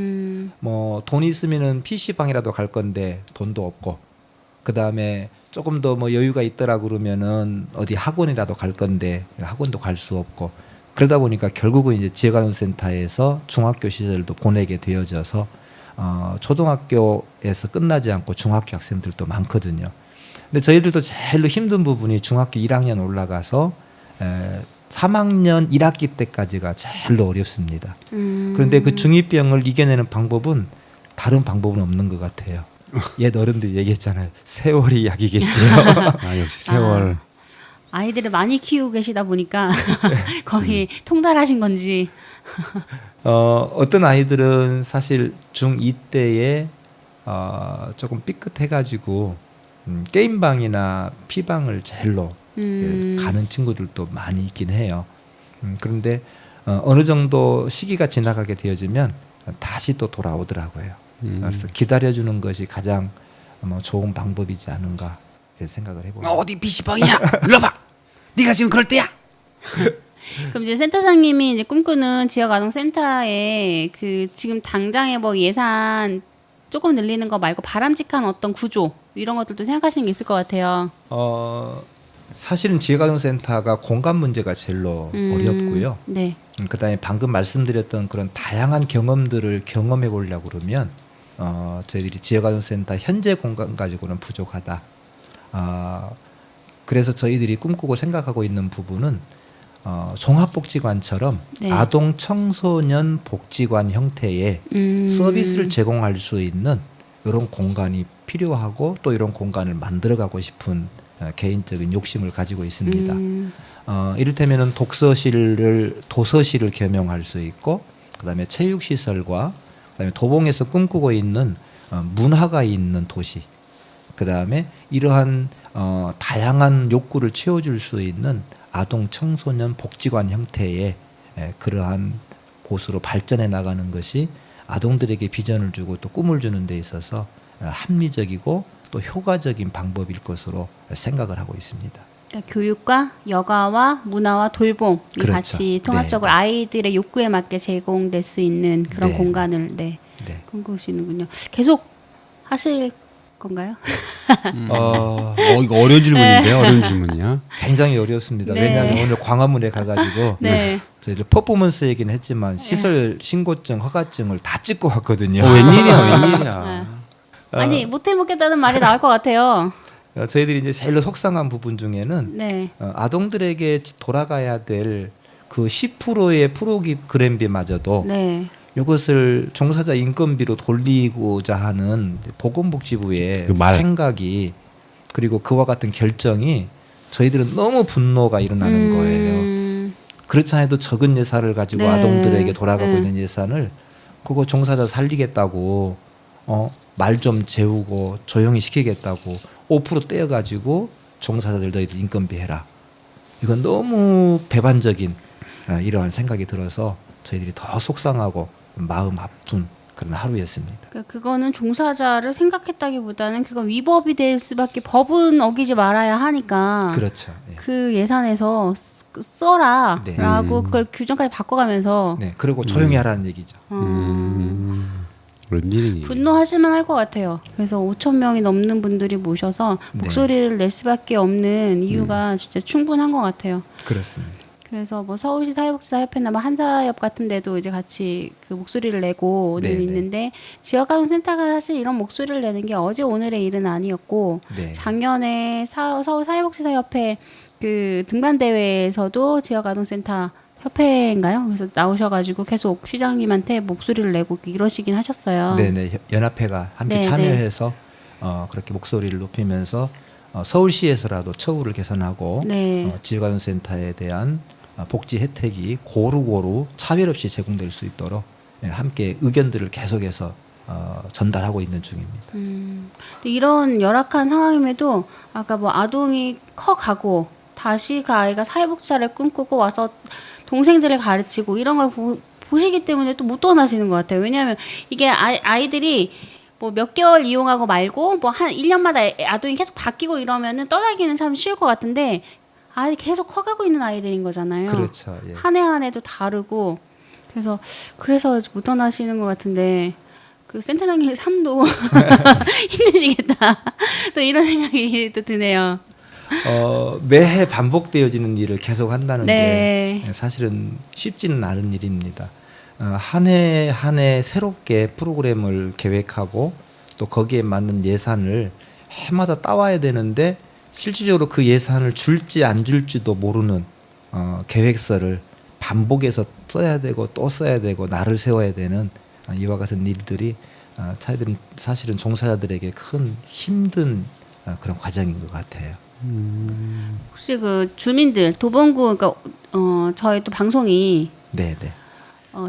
뭐 돈 있으면은 PC방이라도 갈 건데 돈도 없고 그다음에 조금 더 뭐 여유가 있더라 그러면은 어디 학원이라도 갈 건데 학원도 갈 수 없고 그러다 보니까 결국은 이제 지역아동센터에서 중학교 시절도 보내게 되어져서 초등학교에서 끝나지 않고 중학교 학생들도 많거든요. 근데 저희들도 제일 힘든 부분이 중학교 1학년 올라가서 3학년 1학기 때까지가 제일 어렵습니다. 그런데 그 중2병을 이겨내는 방법은 다른 방법은 없는 것 같아요. 옛 어른들이 얘기했잖아요. 세월이 약이겠지요. 역시 세월. 아이들을 많이 키우고 계시다 보니까 거기 통달하신 건지. 어떤 아이들은 사실 중2 때에 조금 삐끗해가지고 게임방이나 피방을 제일로 가는 친구들도 많이 있긴 해요. 그런데 어느 정도 시기가 지나가게 되어지면 다시 또 돌아오더라고요. 그래서 기다려주는 것이 가장 좋은 방법이지 않은가 생각을 해봅니다. 어디 PC방이야? 일로 와봐. 네가 지금 그럴 때야. 그럼 이제 센터장님이 이제 꿈꾸는 지역 아동 센터에 그 지금 당장에 뭐 예산 조금 늘리는 거 말고 바람직한 어떤 구조 이런 것들도 생각하시는 게 있을 것 같아요. 사실은 지역아동센터가 공간 문제가 제일로 어렵고요. 네. 그다음에 방금 말씀드렸던 그런 다양한 경험들을 경험해 보려고 그러면 저희들이 지역아동센터 현재 공간 가지고는 부족하다. 그래서 저희들이 꿈꾸고 생각하고 있는 부분은 종합복지관처럼 네. 아동 청소년 복지관 형태의 서비스를 제공할 수 있는 이런 공간이 필요하고 또 이런 공간을 만들어가고 싶은 개인적인 욕심을 가지고 있습니다. 이를테면은 도서실을 겸용할 수 있고, 그다음에 체육시설과 그다음에 도봉에서 꿈꾸고 있는 문화가 있는 도시, 그다음에 이러한 다양한 욕구를 채워줄 수 있는 아동 청소년 복지관 형태의 그러한 곳으로 발전해 나가는 것이 아동들에게 비전을 주고 또 꿈을 주는 데 있어서 합리적이고 또 효과적인 방법일 것으로 생각을 하고 있습니다. 그러니까 교육과 여가와 문화와 돌봄이 그렇죠. 같이 통합적으로 아이들의 욕구에 맞게 제공될 수 있는 그런 네. 공간을 네. 꿈꾸시는군요. 계속 하실 건가요? 이거 어려운 질문인데요. 어려운 질문이야. 굉장히 어렵습니다. 네. 왜냐하면 오늘 광화문에 가가지고 네. 저희들 퍼포먼스 얘기는 했지만 시설 신고증, 허가증을 다 찍고 왔거든요. 웬일이야, 웬일이야. 아니 못 해먹겠다는 말이 나올 것 같아요. 저희들이 이제 제일 속상한 부분 중에는 네. 아동들에게 돌아가야 될 그 10%의 프로그램비마저도 네. 이것을 종사자 인건비로 돌리고자 하는 보건복지부의 그 말. 생각이, 그리고 그와 같은 결정이 저희들은 너무 분노가 일어나는 거예요. 그렇지 않아도 적은 예산을 가지고 네. 아동들에게 돌아가고 네. 있는 예산을 그거 종사자 살리겠다고 말 좀 재우고 조용히 시키겠다고 5% 떼어가지고 종사자들 너희들 인건비 해라. 이건 너무 배반적인 이러한 생각이 들어서 저희들이 더 속상하고 마음 아픈 그런 하루였습니다. 그러니까 그거는 종사자를 생각했다기보다는 그건 위법이 될 수밖에, 법은 어기지 말아야 하니까 그렇죠. 예. 그 예산에서 써라라고 네. 그걸 규정까지 바꿔가면서 네, 그리고 조용히 하라는 얘기죠. 웬일이니? 분노하실만 할 것 같아요. 그래서 5천 명이 넘는 분들이 모셔서 네. 목소리를 낼 수밖에 없는 이유가 진짜 충분한 것 같아요. 그렇습니다. 그래서 뭐 서울시 사회복지사협회나 뭐 한사협 같은 데도 이제 같이 그 목소리를 내고는 네네. 있는데, 지역아동센터가 사실 이런 목소리를 내는 게 어제 오늘의 일은 아니었고, 네. 작년에 서울 사회복지사협회 그 등반 대회에서도 지역아동센터 협회인가요? 그래서 나오셔가지고 계속 시장님한테 목소리를 내고 이러시긴 하셨어요. 네네, 연합회가 함께 네, 참여해서 그렇게 목소리를 높이면서 서울시에서라도 처우를 개선하고 네. 지역아동센터에 대한 복지 혜택이 고루고루 차별 없이 제공될 수 있도록 함께 의견들을 계속해서 전달하고 있는 중입니다. 근데 이런 열악한 상황임에도 아까 뭐 아동이 커가고 다시 그 아이가 사회복지사를 꿈꾸고 와서 동생들을 가르치고 이런 걸 보시기 때문에 또 못 떠나시는 것 같아요. 왜냐하면 이게 아이들이 뭐 몇 개월 이용하고 말고 뭐 한 1년마다 아동이 계속 바뀌고 이러면은 떠나기는 참 쉬울 것 같은데, 아이 계속 커가고 있는 아이들인 거잖아요. 그렇죠. 예. 한 해 한 해도 다르고, 그래서 못 떠나시는 것 같은데, 그 센터장님의 삶도 힘드시겠다. 또 이런 생각이 또 드네요. 매해 반복되어지는 일을 계속 한다는 네. 게 사실은 쉽지는 않은 일입니다. 한 해 한 해 새롭게 프로그램을 계획하고 또 거기에 맞는 예산을 해마다 따와야 되는데, 실질적으로 그 예산을 줄지 안 줄지도 모르는 계획서를 반복해서 써야 되고 또 써야 되고 날을 세워야 되는 이와 같은 일들이 사실은 종사자들에게 큰 힘든 그런 과정인 것 같아요. 혹시 그 주민들 도봉구, 그러니까 저희 또 방송이 네.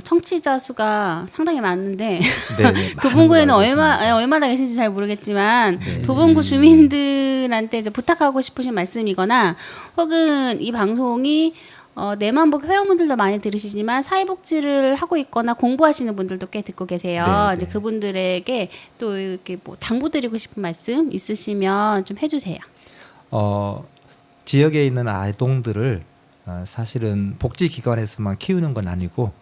청취자 수가 상당히 많은데 네. 도봉구에는 얼마나 계신지 잘 모르겠지만, 네. 도봉구 주민들한테 이제 부탁하고 싶으신 말씀이거나, 혹은 이 방송이 내만복 회원분들도 많이 들으시지만 사회복지를 하고 있거나 공부하시는 분들도 꽤 듣고 계세요. 네, 이제 네. 그분들에게 또 이렇게 뭐 당부드리고 싶은 말씀 있으시면 좀 해주세요. 지역에 있는 아동들을 사실은 복지기관에서만 키우는 건 아니고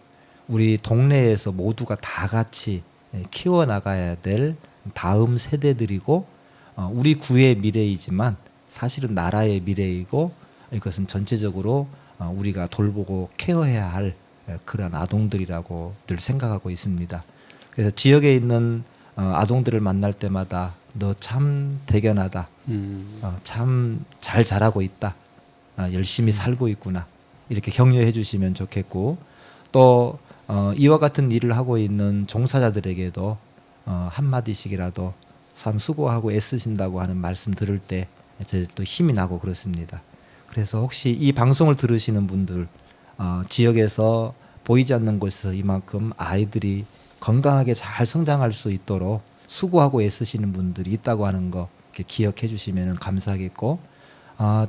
우리 동네에서 모두가 다 같이 키워나가야 될 다음 세대들이고 우리 구의 미래이지만 사실은 나라의 미래이고 이것은 전체적으로 우리가 돌보고 케어해야 할 그런 아동들이라고 늘 생각하고 있습니다. 그래서 지역에 있는 아동들을 만날 때마다 너 참 대견하다, 참 잘 자라고 있다, 열심히 살고 있구나 이렇게 격려해 주시면 좋겠고 또 이와 같은 일을 하고 있는 종사자들에게도 한마디씩이라도 참 수고하고 애쓰신다고 하는 말씀 들을 때 저희도 힘이 나고 그렇습니다. 그래서 혹시 이 방송을 들으시는 분들 지역에서 보이지 않는 곳에서 이만큼 아이들이 건강하게 잘 성장할 수 있도록 수고하고 애쓰시는 분들이 있다고 하는 거 이렇게 기억해 주시면 감사하겠고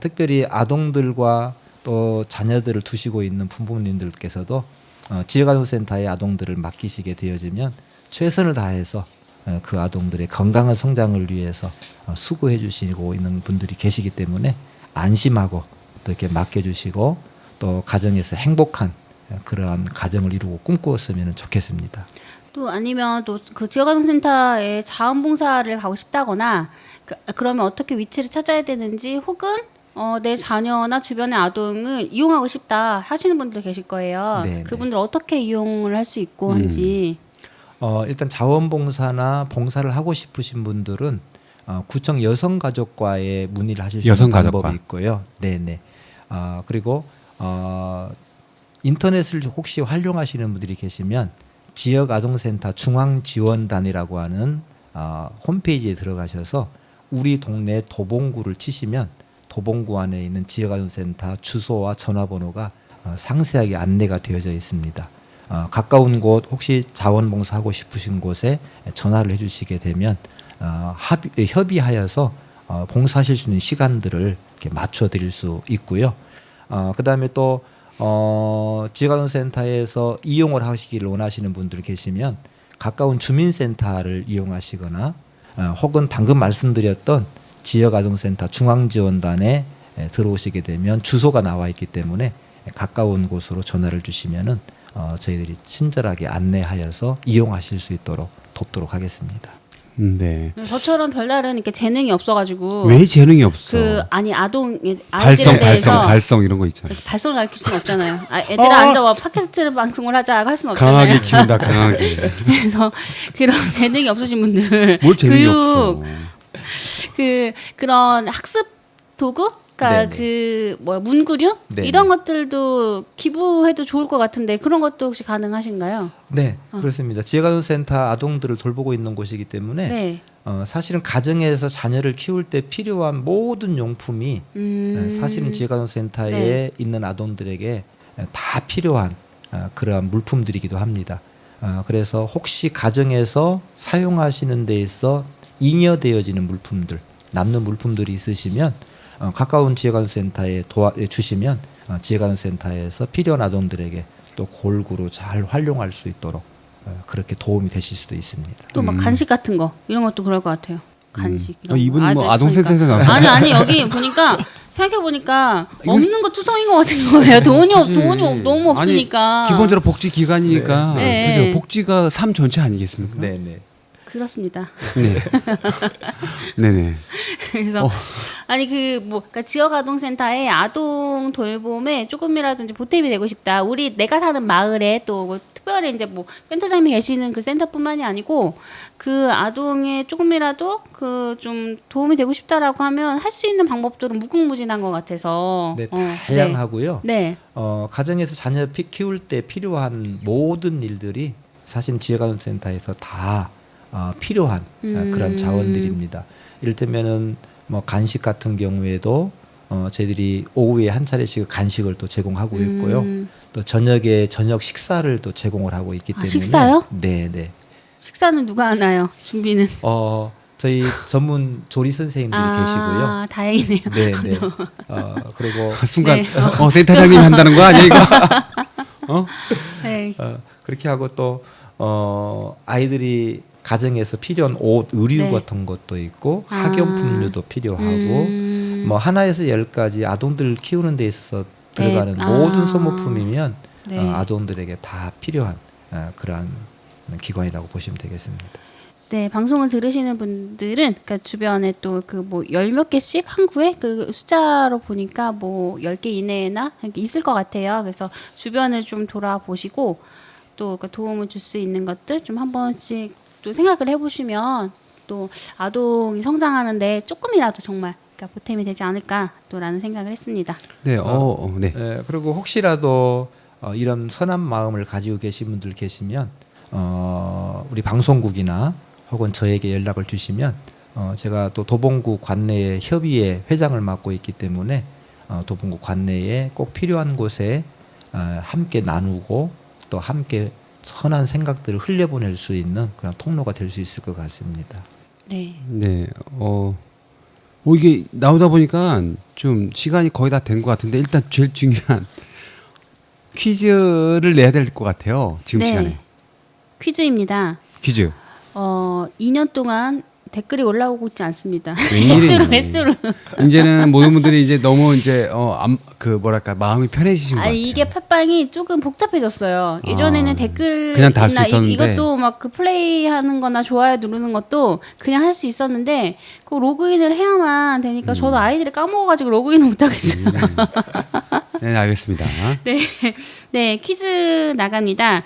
특별히 아동들과 또 자녀들을 두시고 있는 부모님들께서도 지역아동센터의 아동들을 맡기시게 되어지면 최선을 다해서 그 아동들의 건강한 성장을 위해서 수고해 주시고 있는 분들이 계시기 때문에 안심하고 또 이렇게 맡겨주시고 또 가정에서 행복한 그러한 가정을 이루고 꿈꾸었으면 좋겠습니다. 또 아니면 또 그 지역아동센터에 자원봉사를 가고 싶다거나 그러면 어떻게 위치를 찾아야 되는지 혹은 내 자녀나 주변의 아동을 이용하고 싶다 하시는 분들 계실 거예요. 네네. 그분들 어떻게 이용을 할 수 있고 한지. 일단 자원봉사나 봉사를 하고 싶으신 분들은 구청 여성가족과에 문의를 하실 수 있는 여성가족과. 방법이 있고요. 네네. 그리고 인터넷을 혹시 활용하시는 분들이 계시면 지역아동센터 중앙지원단이라고 하는 홈페이지에 들어가셔서 우리 동네 도봉구를 치시면 도봉구 안에 있는 지역아동센터 주소와 전화번호가 상세하게 안내가 되어져 있습니다. 가까운 곳 혹시 자원봉사하고 싶으신 곳에 전화를 해주시게 되면 협의하여서 봉사하실 수 있는 시간들을 이렇게 맞춰 드릴 수 있고요. 그다음에 또 지역아동센터에서 이용을 하시기를 원하시는 분들 계시면 가까운 주민센터를 이용하시거나 혹은 방금 말씀드렸던 지역아동센터 중앙지원단에 들어오시게 되면 주소가 나와 있기 때문에 가까운 곳으로 전화를 주시면은 저희들이 친절하게 안내하여서 이용하실 수 있도록 돕도록 하겠습니다. 네. 저처럼 별다른 이렇게 재능이 없어가지고 왜 재능이 없어? 아이들에 발성, 대해서 발성 이런 거 있잖아요. 발성을 가르칠 수는 없잖아요. 애들아 앉아와 팟캐스트 방송을 하자 할 수는 없잖아요. 강하게 키운다, 강하게. 그래서 그런 재능이 없으신 분들 뭘 재능이 없어? 그런 학습 도구, 그러니까 네네. 문구류 네네. 이런 것들도 기부해도 좋을 것 같은데 그런 것도 혹시 가능하신가요? 네, 그렇습니다. 지역아동센터 아동들을 돌보고 있는 곳이기 때문에 네. 사실은 가정에서 자녀를 키울 때 필요한 모든 용품이 사실은 지역아동센터에 네. 있는 아동들에게 다 필요한 그러한 물품들이기도 합니다. 그래서 혹시 가정에서 사용하시는 데 있어 잉여되어지는 물품들, 남는 물품들이 있으시면 가까운 지역아동센터에 주시면 지역아동센터에서 필요한 아동들에게 또 골고루 잘 활용할 수 있도록 그렇게 도움이 되실 수도 있습니다. 또 막 간식 같은 거 이런 것도 그럴 것 같아요. 간식. 이런 거. 이분은 뭐 아들 아동센터에서 보니까. 나왔어요. 아니 여기 보니까 생각해 보니까 없는 거 투성인 것 같은 거예요. 돈이 너무 없으니까. 아니, 기본적으로 복지 기관이니까 네. 그죠? 복지가 삶 전체 아니겠습니까? 네네. 그렇습니다. 네. 네네. 그래서 아니 그러니까 지역아동센터에 아동 돌봄에 조금이라도 이제 보탬이 되고 싶다. 내가 사는 마을에 또 특별히 이제 센터장님이 계시는 그 센터뿐만이 아니고 그 아동에 조금이라도 좀 도움이 되고 싶다라고 하면 할 수 있는 방법들은 무궁무진한 것 같아서. 네, 다양하고요. 네. 가정에서 자녀 키울 때 필요한 모든 일들이 사실 지역아동센터에서 다 필요한 그런 자원들입니다. 이를테면은 간식 같은 경우에도 저희들이 오후에 한 차례씩 간식을 또 제공하고 있고요. 또 저녁에 저녁 식사를 또 제공을 하고 있기 때문에. 식사요? 네. 식사는 누가 하나요? 준비는? 저희 전문 조리 선생님들이 계시고요. 다행이네요. 네. 그리고 순간 네. 센터장님이 한다는 거 아니야 이거? 네. 그렇게 하고 또 아이들이 가정에서 필요한 옷, 의류 네. 같은 것도 있고 학용품류도 필요하고 하나에서 10가지 아동들 키우는 데 있어서 들어가는 모든 소모품이면 네. 아동들에게 다 필요한 그러한 기관이라고 보시면 되겠습니다. 네, 방송을 들으시는 분들은 그러니까 주변에 또 그 뭐 열 몇 개씩 항구에 그 숫자로 보니까 뭐 10개 이내나 이렇게 있을 것 같아요. 그래서 주변을 좀 돌아보시고 또 그 도움을 줄 수 있는 것들 좀 한 번씩 또 생각을 해보시면 또 아동이 성장하는데 조금이라도 정말 그러니까 보탬이 되지 않을까 또라는 생각을 했습니다. 네, 네. 그리고 혹시라도 이런 선한 마음을 가지고 계신 분들 계시면 우리 방송국이나 혹은 저에게 연락을 주시면 제가 또 도봉구 관내의 협의회 회장을 맡고 있기 때문에 도봉구 관내에 꼭 필요한 곳에 함께 나누고 또 함께 선한 생각들을 흘려보낼 수 있는 그런 통로가 될 수 있을 것 같습니다. 네. 네. 이게 나오다 보니까 좀 시간이 거의 다 된 것 같은데 일단 제일 중요한 퀴즈를 내야 될 것 같아요. 지금 네. 시간에. 퀴즈입니다. 퀴즈. 2년 동안 댓글이 올라오고 있지 않습니다. 웬일이니? 횟수로. 이제는 모든 분들이 이제 너무 이제 그 뭐랄까 마음이 편해지신 것 같아요. 이게 팟빵이 조금 복잡해졌어요. 예전에는 댓글 그냥 달 수 있었는데. 이것도 막 그 플레이하는 거나 좋아요 누르는 것도 그냥 할 수 있었는데 그 로그인을 해야만 되니까 저도 아이디를 까먹어가지고 로그인을 못하겠어요. 네, 알겠습니다. 네. 네, 퀴즈 나갑니다.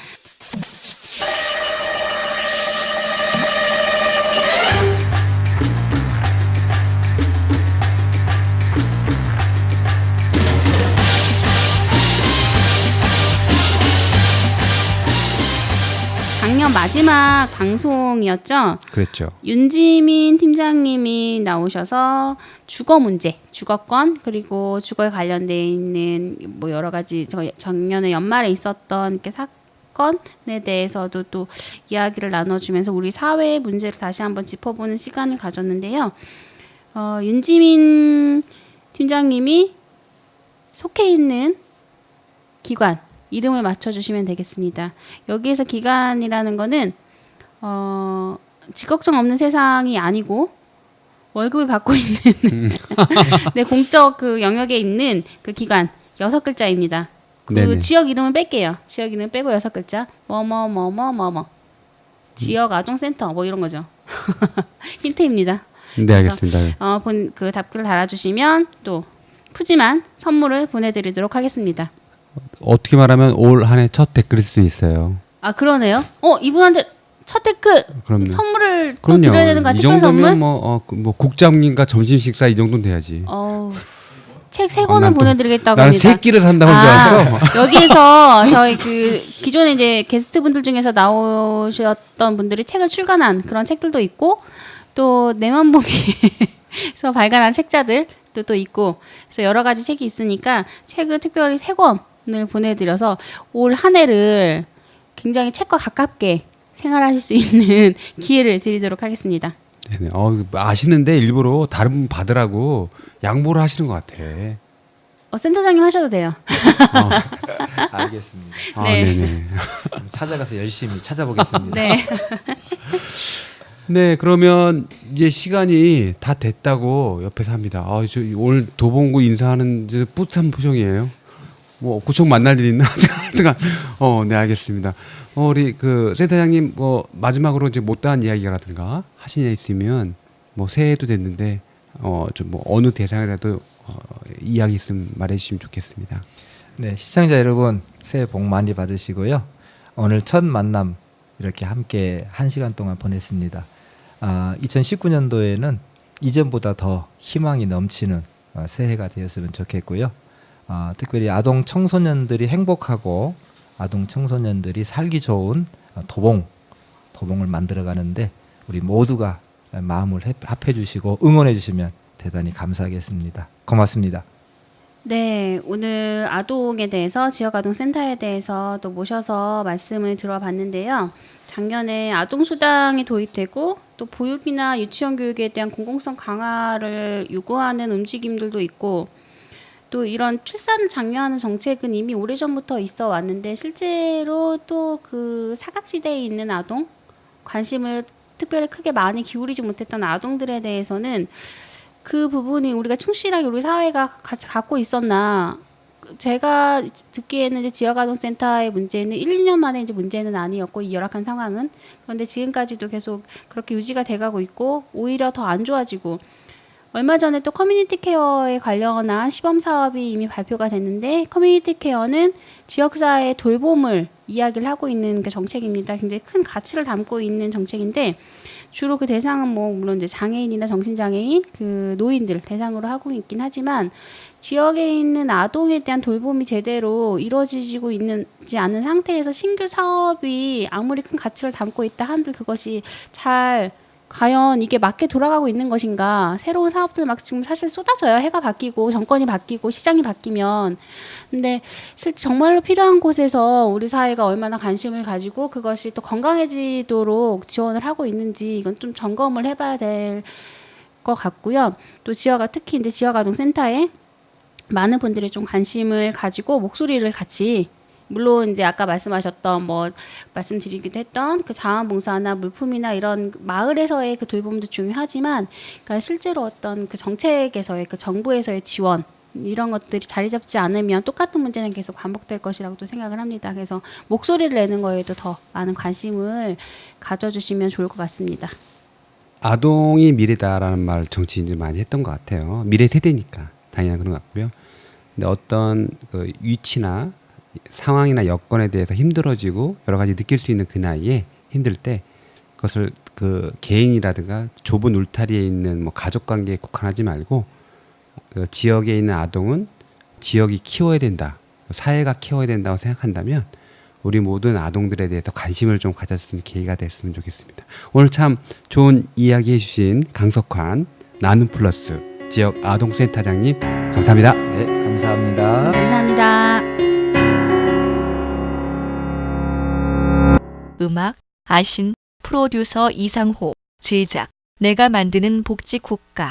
작년 마지막 방송이었죠. 그랬죠. 윤지민 팀장님이 나오셔서 주거 문제, 주거권 그리고 주거에 관련돼 있는 뭐 여러 가지 작년에 연말에 있었던 이렇게 사건에 대해서도 또 이야기를 나눠주면서 우리 사회의 문제를 다시 한번 짚어보는 시간을 가졌는데요. 윤지민 팀장님이 속해 있는 기관 이름을 맞춰주시면 되겠습니다. 여기에서 기관이라는 거는 직업증 없는 세상이 아니고 월급을 받고 있는 네, 공적 그 영역에 있는 그 기관 6글자입니다. 그 네네. 지역 이름은 뺄게요. 지역 이름 빼고 6글자 뭐뭐뭐뭐뭐뭐 지역 아동센터 뭐 이런 거죠. 힌트입니다. 네, 알겠습니다. 그 답글을 달아주시면 또 푸짐한 선물을 보내드리도록 하겠습니다. 어떻게 말하면 올 한 해 첫 댓글일 수도 있어요. 아 그러네요. 이분한테 첫 댓글 그럼요. 선물을 또 그럼요. 드려야 되는 거 이 특별 선물? 정도면 뭐 국장님과 점심 식사 이 정도는 돼야지. 책 3권을 보내드리겠다고 나는 합니다. 3끼를 산다고 줄 알았어. 여기에서 저희 그 기존에 이제 게스트분들 중에서 나오셨던 분들이 책을 출간한 그런 책들도 있고 또 내만보기에서 발간한 책자들도 또 있고 그래서 여러 가지 책이 있으니까 책을 특별히 3권을 보내드려서 올 한 해를 굉장히 책과 가깝게 생활하실 수 있는 기회를 드리도록 하겠습니다. 네네. 아시는데 일부러 다른 분 받으라고 양보를 하시는 것 같아. 센터장님 하셔도 돼요. 알겠습니다. 네. 네네. 찾아가서 열심히 찾아보겠습니다. 네. 네, 그러면 이제 시간이 다 됐다고 옆에서 합니다. 저 오늘 도봉구 인사하는 이제 뿌듯한 표정이에요. 뭐 구청 만날 일 있나? 네, 알겠습니다. 우리 그 센터장님 마지막으로 이제 못다한 이야기라든가 하신 일 있으면 뭐 새해도 됐는데 좀 뭐 어느 대상이라도 이야기 있으면 말해주시면 좋겠습니다. 네, 시청자 여러분 새해 복 많이 받으시고요. 오늘 첫 만남 이렇게 함께 1시간 동안 보냈습니다. 2019년도에는 이전보다 더 희망이 넘치는 새해가 되었으면 좋겠고요. 특별히 아동 청소년들이 행복하고 아동 청소년들이 살기 좋은 도봉을 만들어가는데 우리 모두가 마음을 합해 주시고 응원해 주시면 대단히 감사하겠습니다. 고맙습니다. 네, 오늘 아동에 대해서 지역아동센터에 대해서 또 모셔서 말씀을 들어봤는데요. 작년에 아동수당이 도입되고 또 보육이나 유치원 교육에 대한 공공성 강화를 요구하는 움직임들도 있고 또 이런 출산을 장려하는 정책은 이미 오래전부터 있어 왔는데 실제로 또 그 사각지대에 있는 아동 관심을 특별히 크게 많이 기울이지 못했던 아동들에 대해서는 그 부분이 우리가 충실하게 우리 사회가 같이 갖고 있었나 제가 듣기에는 이제 지역아동센터의 문제는 1, 2년 만에 이제 문제는 아니었고 이 열악한 상황은 그런데 지금까지도 계속 그렇게 유지가 돼가고 있고 오히려 더 안 좋아지고 얼마 전에 또 커뮤니티 케어에 관련한 시범 사업이 이미 발표가 됐는데 커뮤니티 케어는 지역사회의 돌봄을 이야기를 하고 있는 그 정책입니다. 굉장히 큰 가치를 담고 있는 정책인데 주로 그 대상은 뭐 물론 이제 장애인이나 정신장애인, 그 노인들 대상으로 하고 있긴 하지만 지역에 있는 아동에 대한 돌봄이 제대로 이루어지고 있지 않은 상태에서 신규 사업이 아무리 큰 가치를 담고 있다 한들 그것이 잘 과연 이게 맞게 돌아가고 있는 것인가. 새로운 사업들 막 지금 사실 쏟아져요. 해가 바뀌고 정권이 바뀌고 시장이 바뀌면. 근데 실제 정말로 필요한 곳에서 우리 사회가 얼마나 관심을 가지고 그것이 또 건강해지도록 지원을 하고 있는지 이건 좀 점검을 해봐야 될 것 같고요. 또 특히 이제 지역아동센터에 많은 분들이 좀 관심을 가지고 목소리를 같이 물론 이제 아까 말씀하셨던 말씀드리기도 했던 그 자원봉사나 물품이나 이런 마을에서의 그 돌봄도 중요하지만 그러니까 실제로 어떤 그 정책에서의 그 정부에서의 지원 이런 것들이 자리 잡지 않으면 똑같은 문제는 계속 반복될 것이라고도 생각을 합니다. 그래서 목소리를 내는 거에도 더 많은 관심을 가져주시면 좋을 것 같습니다. 아동이 미래다라는 말 정치인들이 많이 했던 것 같아요. 미래 세대니까 당연히 그런 것 같고요. 근데 어떤 그 위치나 상황이나 여건에 대해서 힘들어지고 여러 가지 느낄 수 있는 그 나이에 힘들 때 그것을 그 개인이라든가 좁은 울타리에 있는 뭐 가족 관계에 국한하지 말고 그 지역에 있는 아동은 지역이 키워야 된다, 사회가 키워야 된다고 생각한다면 우리 모든 아동들에 대해서 관심을 좀 가졌으면 계기가 됐으면 좋겠습니다. 오늘 참 좋은 이야기 해주신 강석환 나눔 플러스 지역 아동센터장님 감사합니다. 네, 감사합니다. 감사합니다. 음악 아신 프로듀서 이상호 제작 내가 만드는 복지국가